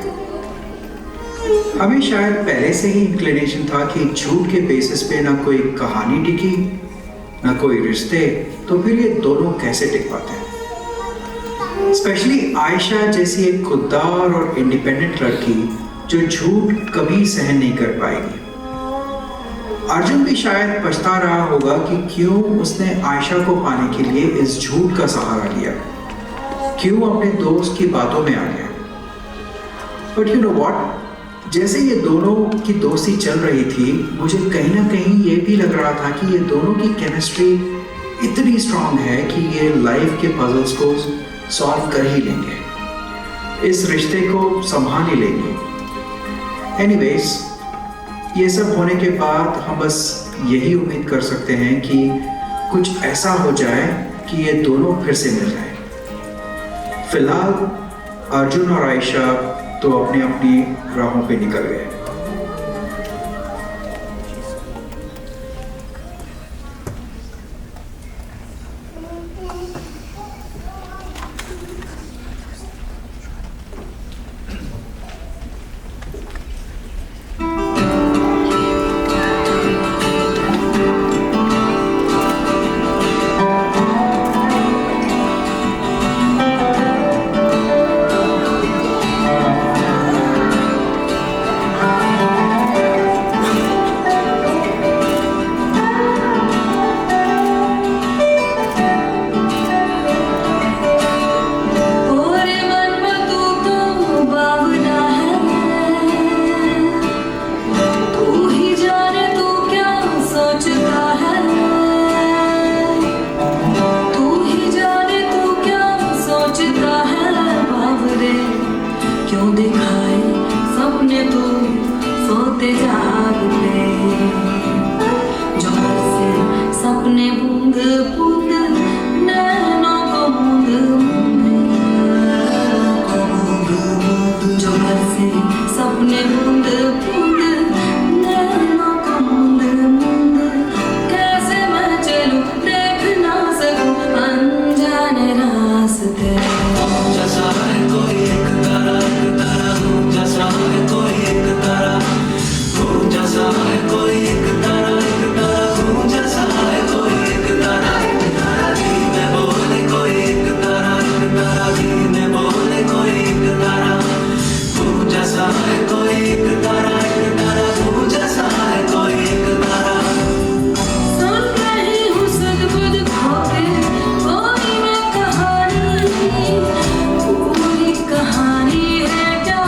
हमें शायद पहले से ही इंक्लिनेशन था कि झूठ के बेसिस पे ना कोई कहानी टिकी, ना कोई रिश्ते, तो फिर ये दोनों कैसे टिक पाते हैं? स्पेशली आयशा जैसी एक खुददार और इंडिपेंडेंट लड़की जो झूठ कभी सहन नहीं कर पाएगी। अर्जुन भी शायद पछता रहा होगा कि क्यों उसने आयशा को पाने के लिए इस झूठ का सहारा लिया, क्यों अपने दोस्त की बातों में आ गया। बट यू नो व्हाट, जैसे ये दोनों की दोस्ती चल रही थी, मुझे कहीं ना कहीं ये भी लग रहा था कि ये दोनों की केमिस्ट्री इतनी स्ट्रांग है कि ये लाइफ के पजल्स को सॉल्व कर ही लेंगे, इस रिश्ते को संभाल ही लेंगे। एनीवेज, ये सब होने के बाद हम बस यही उम्मीद कर सकते हैं कि कुछ ऐसा हो जाए कि ये दोनों फिर से मिल जाए। फिलहाल अर्जुन और आयशा तो अपनी अपनी राहों पे निकल गए। क्यों दिखाए सपने तू सोते जागते जो बरसे सपने बूंद बूंद नैनों को मूंद मूंद जो बरसे सपने बूंद बूंद नैनों को मूंद मूंद कैसे मैं चलूं देख ना सकूं अनजाने रास्ते जैसा है कोई एक तारा हूँ जैसा है कोई एक तारा हूँ जैसा है कोई एक तारा हूँ जैसा है कोई एक तारा धीमे बोले कोई एक तारा धीमे बोले कोई एक तारा हूँ जैसा है कोई एक तारा हूँ जैसा है कोई एक तारा सुन रही हूँ सदबुद खोके कोई मैं कहानी पूरी कहानी है क्या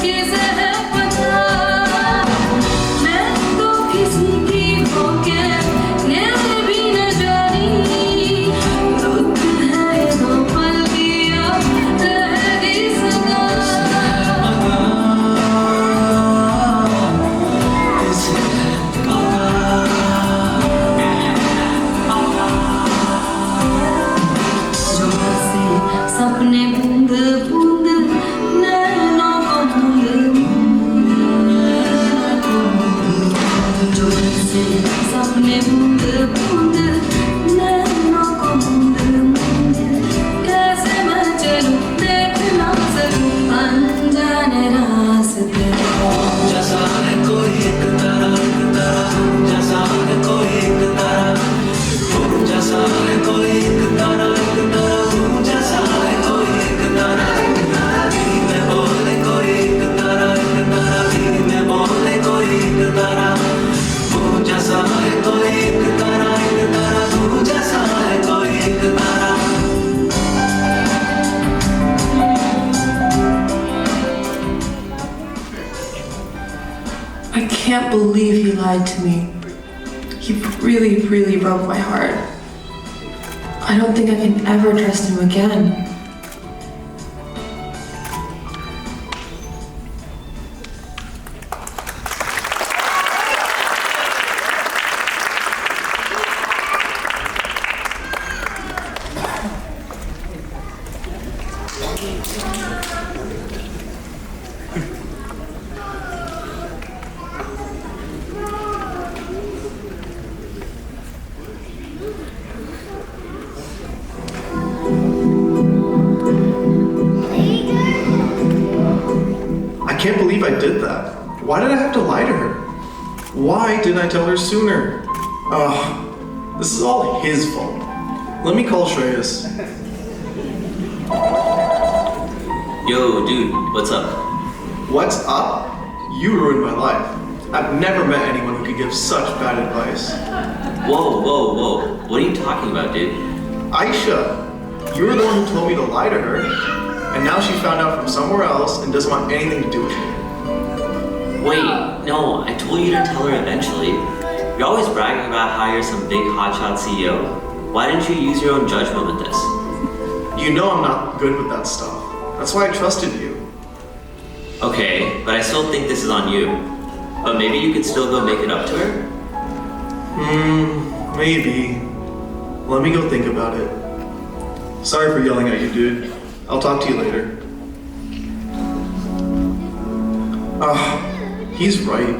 किसे है पता मैं तो किसी की होके ये भी न जानी दुख है दो पल दिया रहेगी सदा जो बरसे सपने बूंद बूंद नैनों को मूंद जो बरसे सपने बूंद बूंद नैनों को मूंद मूंद कैसे मैं चलूं देख ना सकूं अनजाने रास्ते जैसा है कोई एक तारा जैसा है कोई एक तारा जैसा है कोई एक तारा जैसा है कोई एक तारा धीमे बोले कोई एक तारा धीमे बोले कोई एक तारा जैसा है कोई एक तारा जैसा है कोई एक तारा I can't believe he lied to me. He really, really broke my heart. I don't think I can ever trust him again. I can't believe I did that. Why did I have to lie to her? Why didn't I tell her sooner? Ugh, this is all his fault. Let me call Shreyas. Yo, dude, what's up? What's up? You ruined my life. I've never met anyone who could give such bad advice. Whoa, whoa, whoa. What are you talking about, dude? Aisha, you were the one who told me to lie to her, and now she found out from somewhere else and doesn't want anything to do with me. Wait, no, I told you to tell her eventually. You're always bragging about how you're some big hotshot CEO. Why didn't you use your own judgment with this? You know I'm not good with that stuff. That's why I trusted you. Okay, but I still think this is on you. But maybe you could still go make it up to her? Maybe. Let me go think about it. Sorry for yelling at you, dude. I'll talk to you later. He's right.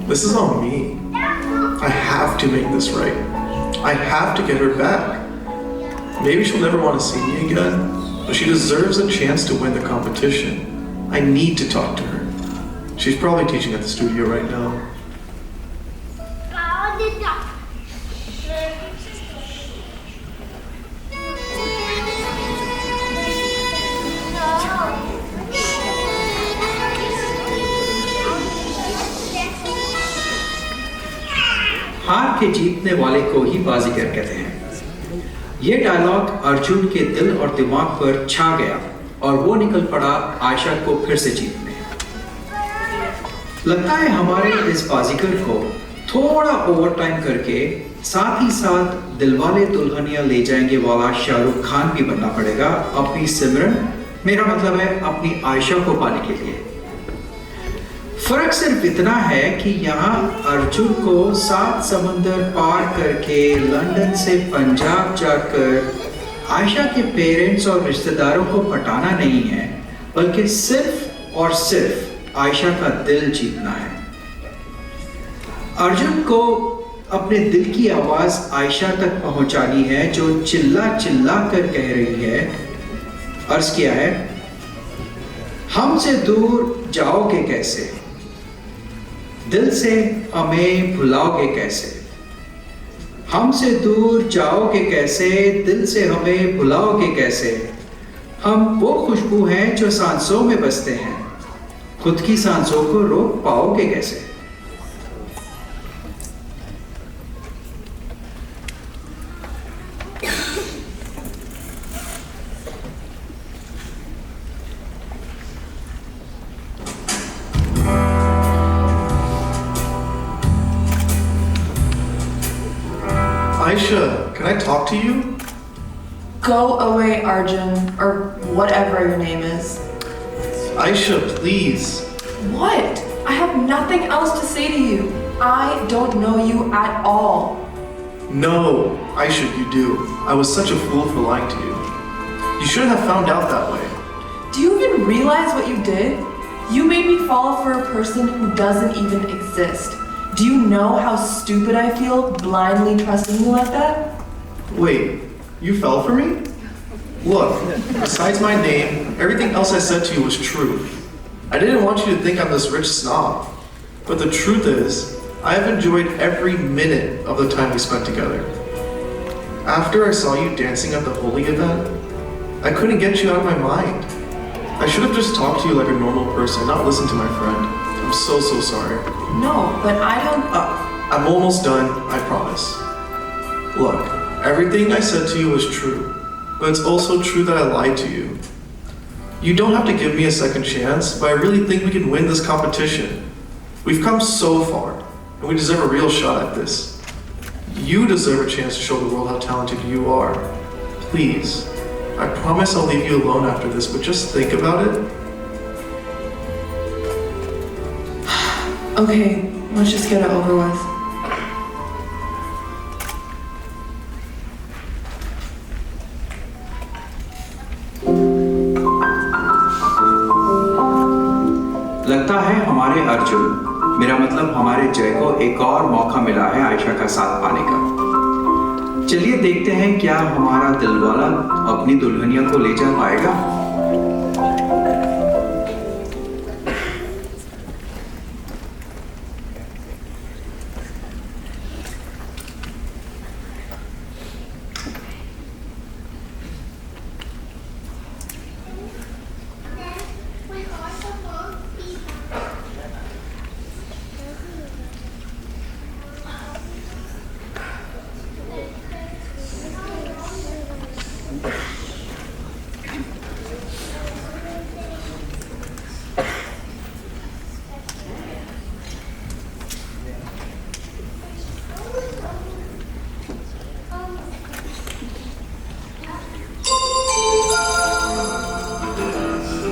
This is on me. I have to make this right. I have to get her back. Maybe she'll never want to see me again, but she deserves a chance to win the competition. I need to talk to her. She's probably teaching at the studio right now. हार के जीतने वाले को ही बाजीगर कहते हैं। ये dialogue Arjun के दिल और दिमाग पर छा गया और वो निकल पड़ा आयशा को फिर से जीतने। लगता है हमारे इस बाजीगर को थोड़ा ओवर टाइम करके साथ ही साथ दिलवाले दुल्हनिया ले जाएंगे वाला शाहरुख खान भी बनना पड़ेगा अपनी सिमरन मेरा मतलब है अपनी आयशा को पाने के लिए। फर्क सिर्फ इतना है कि यहाँ अर्जुन को 7 समंदर पार करके लंदन से पंजाब जाकर आयशा के पेरेंट्स और रिश्तेदारों को पटाना नहीं है, बल्कि सिर्फ और सिर्फ आयशा का दिल जीतना है। अर्जुन को अपने दिल की आवाज आयशा तक पहुंचानी है, जो चिल्ला चिल्ला कर कह रही है। अर्ज किया है, हमसे दूर जाओगे कैसे, दिल से हमें भुलाओगे कैसे। हमसे दूर जाओगे कैसे, दिल से हमें भुलाओगे कैसे। हम वो खुशबू हैं जो सांसों में बसते हैं, खुद की सांसों को रोक पाओगे कैसे। Aisha, can I talk to you? Go away, Arjun, or whatever your name is. Aisha, please. What? I have nothing else to say to you. I don't know you at all. No, Aisha, you do. I was such a fool for lying to you. You shouldn't have found out that way. Do you even realize what you did? You made me fall for a person who doesn't even exist. Do you know how stupid I feel blindly trusting you like that? Wait, you fell for me? Look, besides my name, everything else I said to you was true. I didn't want you to think I'm this rich snob. But the truth is, I have enjoyed every minute of the time we spent together. After I saw you dancing at the Holy event, I couldn't get you out of my mind. I should have just talked to you like a normal person, not listened to my friend. I'm so sorry. No, but I don't. I'm almost done, I promise. Look, everything I said to you was true, but it's also true that I lied to you. You don't have to give me a second chance, but I really think we can win this competition. We've come so far, and we deserve a real shot at this. You deserve a chance to show the world how talented you are. Please, I promise I'll leave you alone after this, but just think about it. Okay, let's just get it over with. लगता है हमारे अर्जुन, मेरा मतलब हमारे जय को एक और मौका मिला है आयशा का साथ पाने का। चलिए देखते हैं क्या हमारा दिलवाला अपनी दुल्हनिया को ले जा पाएगा।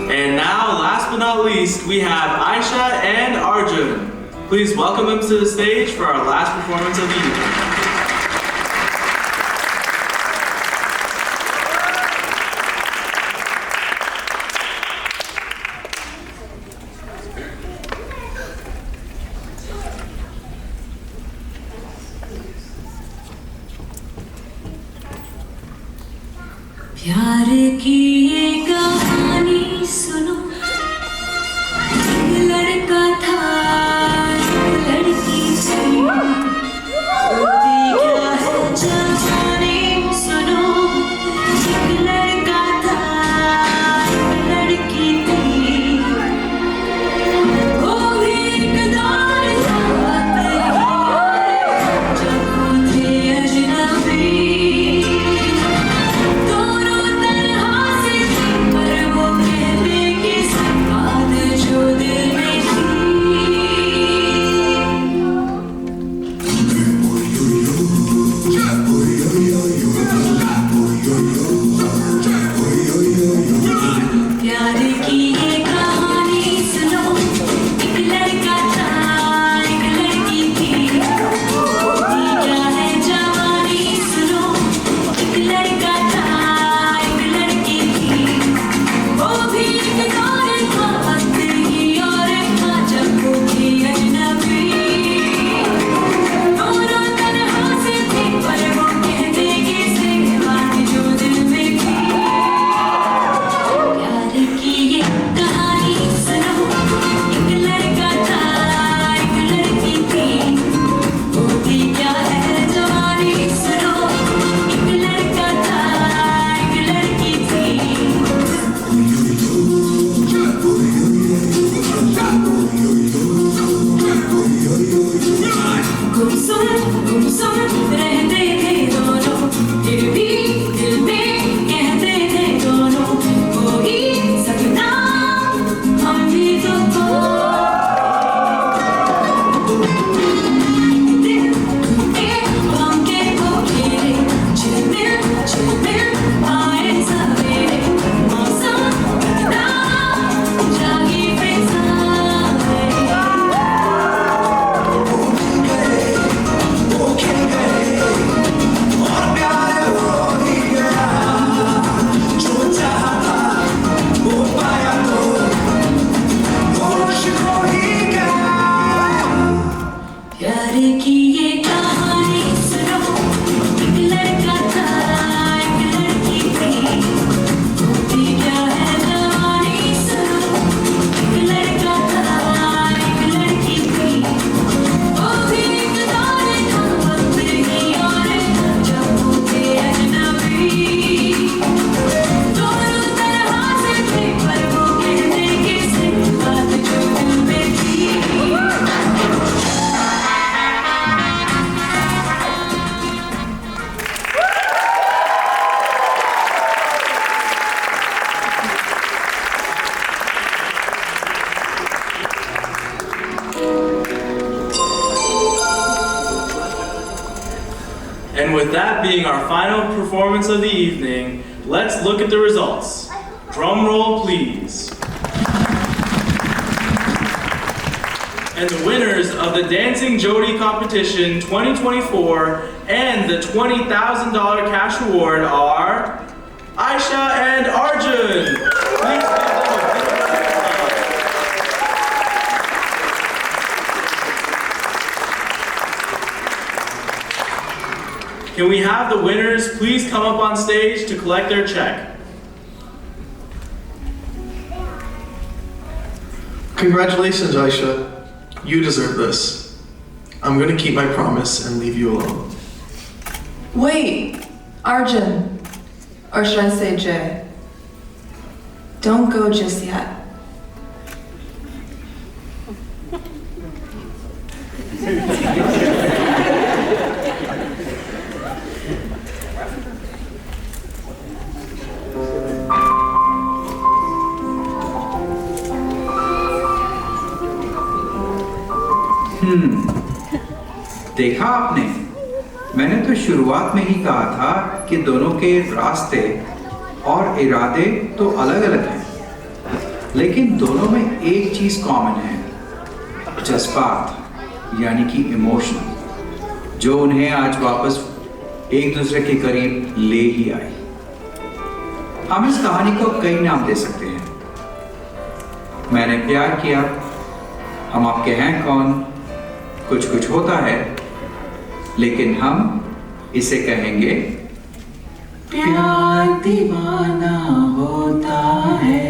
And now, last but not least, we have Aisha and Arjun. Please welcome them to the stage for our last performance of the evening. प्यार की ये कहानी सुनो, एक लड़का था एक लड़की थी, होती क्या है जाने सुनो, एक लड़का था एक लड़की थी, वो भी एक दौर था जब वो थे अजनबी। दोनों तरह से थे पर वो कहते कि ये कहानी सुनो, एक लड़का था, एक लड़की थी। होती क्या है जवानी सुनो, एक लड़का था, एक लड़की थी। वो भी एक दौर था, वक्त ही और था जब वो थी अजनबी। दोनों तन्हा से थे पर वो कहते किसे बात जो दिल में थी। प्यार की ये कहानी सुनो, एक लड़का था, एक लड़की थी। होती क्या है जवानी सुनो, एक लड़का था, एक लड़की थी। गुमसुम रहते थे दोनों, फिर भी दिल में कहते थे दोनों, कोई सपना हम भी तो दिल टूटे बांके को घेरे, झिलमिल आए सवेरे। मौसम बदला, जागी फिजाएं। वो खिल गए और प्यार हो ही गया। जो चाहा वो पाया तो होश खो ही गया। प्यार की ये कहानी सुनो, एक लड़का था, एक लड़की थी। होती क्या है जवानी सुनो, एक लड़का था, एक लड़की थी। वो भी एक दौर था, वक्त ही और था जब वो थे अजनबी। दोनों तरह से थे पर वो कहते किसे बात जो दिल में थी। And with that being our final performance of the evening, let's look at the results. Drum roll, please. And the winners of the Dancing Jody Competition 2024 and the $20,000 cash reward are Aisha and Arjun. Please give them a big round of applause. Can we have the winners please come up on stage to collect their check? Congratulations, Aisha. You deserve this. I'm gonna keep my promise and leave you alone. Wait, Arjun, or should I say Jay? Don't go just yet. देखा आपने, मैंने तो शुरुआत में ही कहा था कि दोनों के रास्ते और इरादे तो अलग अलग हैं, लेकिन दोनों में एक चीज कॉमन है, जज्बात यानी कि इमोशन, जो उन्हें आज वापस एक दूसरे के करीब ले ही आई। हम इस कहानी को कई नाम दे सकते हैं। मैंने प्यार किया, हम आपके हैं कौन, कुछ कुछ होता है, लेकिन हम इसे कहेंगे प्यार दीवाना होता है।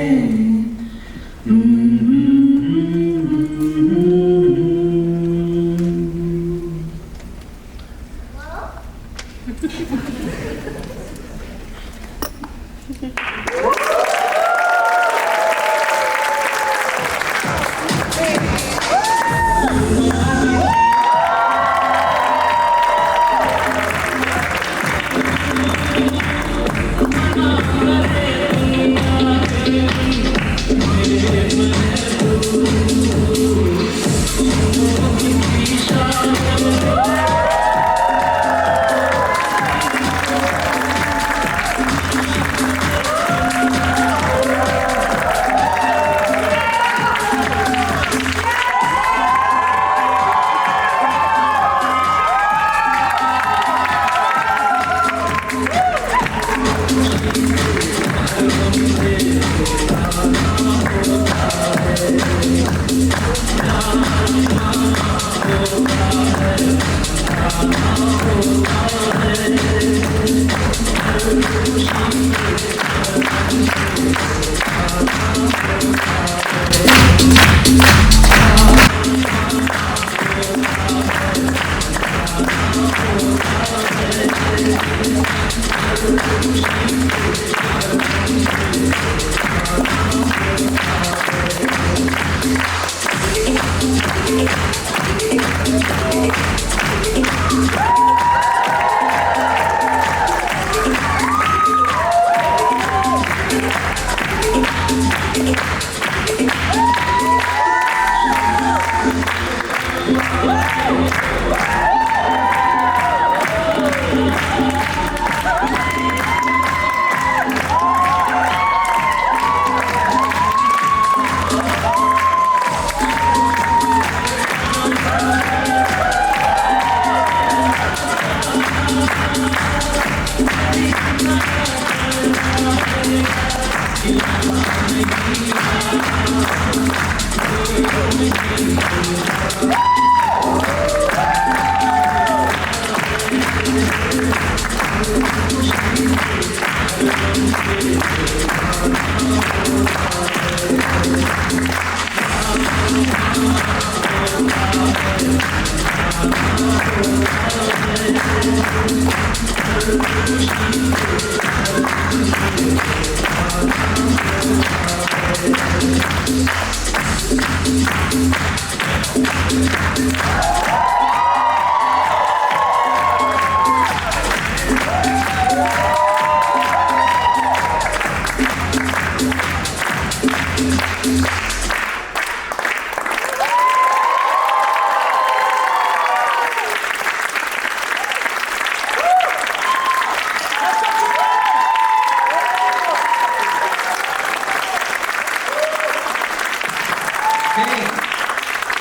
Hey,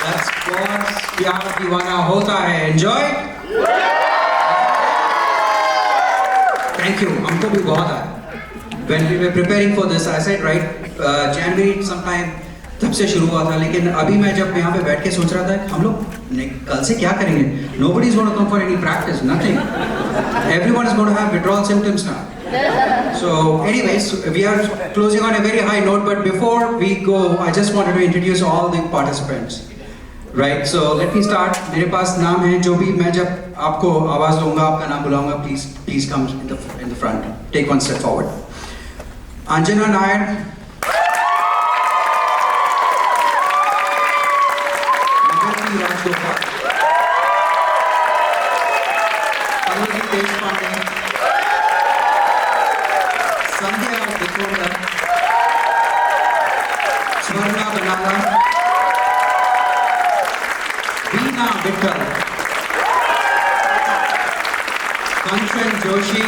that's बहुत प्यार दीवाना होता है. Enjoy? Thank you. हमको भी बहुत आया. When we were preparing for this, I said right, January sometime तब से शुरू हुआ था. लेकिन अभी मैं जब यहाँ पे बैठ के सोच रहा था हम लोग कल से क्या करेंगे? Nobody is going to come for any practice, nothing. Everyone is going to have withdrawal symptoms now. So anyways, we are closing on a very high note, but before we go, I just wanted to introduce all the participants. Right, so let me start. मेरे पास नाम है जो भी मैं जब आपको आवाज दूंगा आपका नाम बुलाऊंगा, please come in the front. Take one step forward. Anjana Nair. Nagati Rajgopal. Pallavi Deshpande. Sandhya Dekoda. Swarna Banala. Veena Vittal. Kanchan Joshi.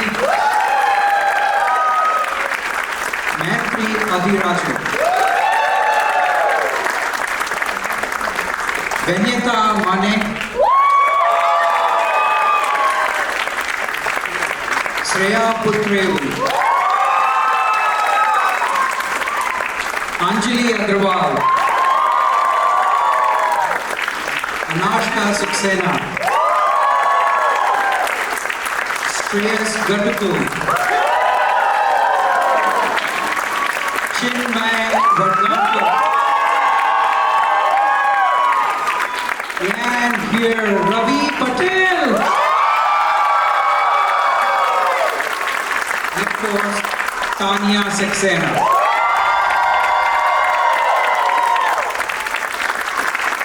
Maitri Adhiraju. Benita Manek. Shreya Putrevu. Anjali Agrawal. Anashka Saxena. Shreyas Gattu. Chinmay Vargankar. And here Ravi Patel. And of course, Tanya Saxena.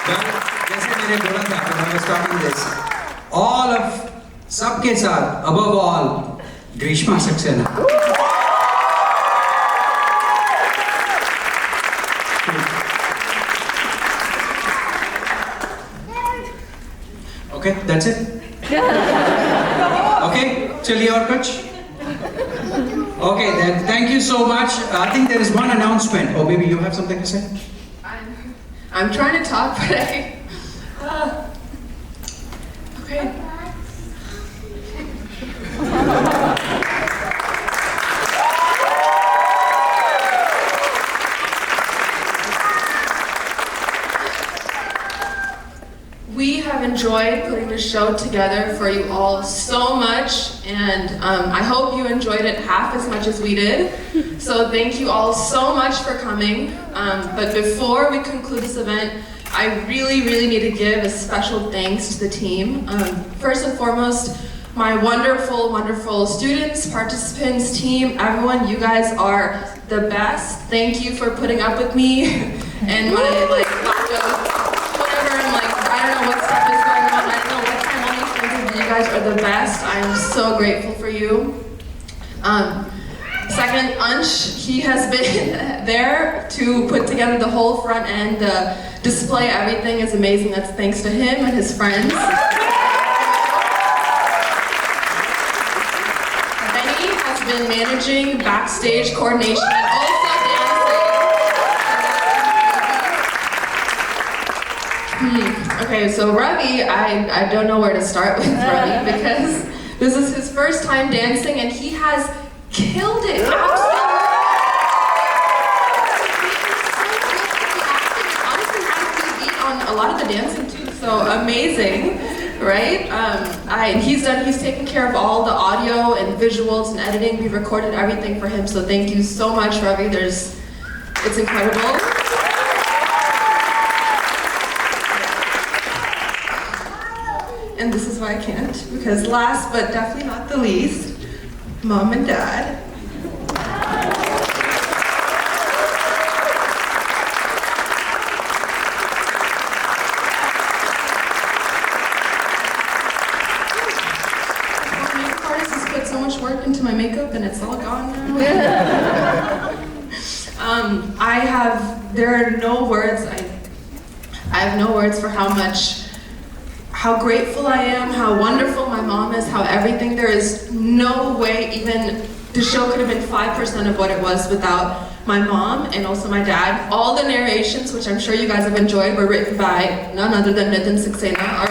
Well, जैसे मैंने बोला था when I was starting this, all of सबके साथ above all Grishma Saxena. Okay, that's it. Okay, चलिए और कुछ? Okay, then thank you so much. I think there is one announcement. Oh, maybe you have something to say? I'm trying to talk, but okay. We have enjoyed putting the show together for you all so much, and I hope you enjoyed it half as much as we did. So thank you all so much for coming. But before we conclude this event, I really need to give a special thanks to the team. First and foremost, my wonderful students, participants, team, everyone, you guys are the best. Thank you for putting up with me and my lack of whatever, and I don't know what stuff is going on. I don't know what time all these things are. You guys are the best. I am so grateful for you. second, Ansh, he has been there to put together the whole front end. The display, everything is amazing. That's thanks to him and his friends. Benny has been managing backstage coordination and also dancing. Okay, so Ravi, I don't know where to start with Ravi because this is his first time dancing and he has killed it. Absolutely. Honestly, has the beat on a lot of the dancing too. So amazing, right? He's taken care of all the audio and visuals and editing. We've recorded everything for him. So thank you so much, Ravi. It's incredible. And this is why I can't, because last but definitely not the least, Mom and Dad. My makeup artist has put so much work into my makeup and it's all gone now. There are no words, I have no words for how grateful I am, how wonderful my mom is, how everything. There is no way even the show could have been 5% of what it was without my mom and also my dad. All the narrations, which I'm sure you guys have enjoyed, were written by none other than Nitin Saxena, our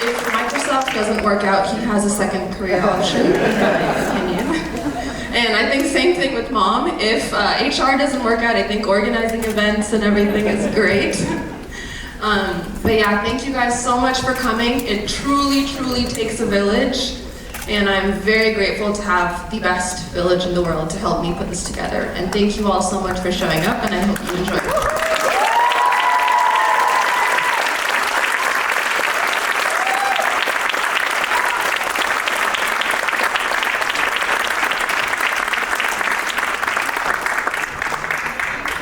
if Microsoft doesn't work out, he has a second career option, in my opinion. And I think same thing with Mom. If HR doesn't work out, I think organizing events and everything is great. But yeah, thank you guys so much for coming. It truly, truly takes a village. And I'm very grateful to have the best village in the world to help me put this together. And thank you all so much for showing up, and I hope you enjoy it.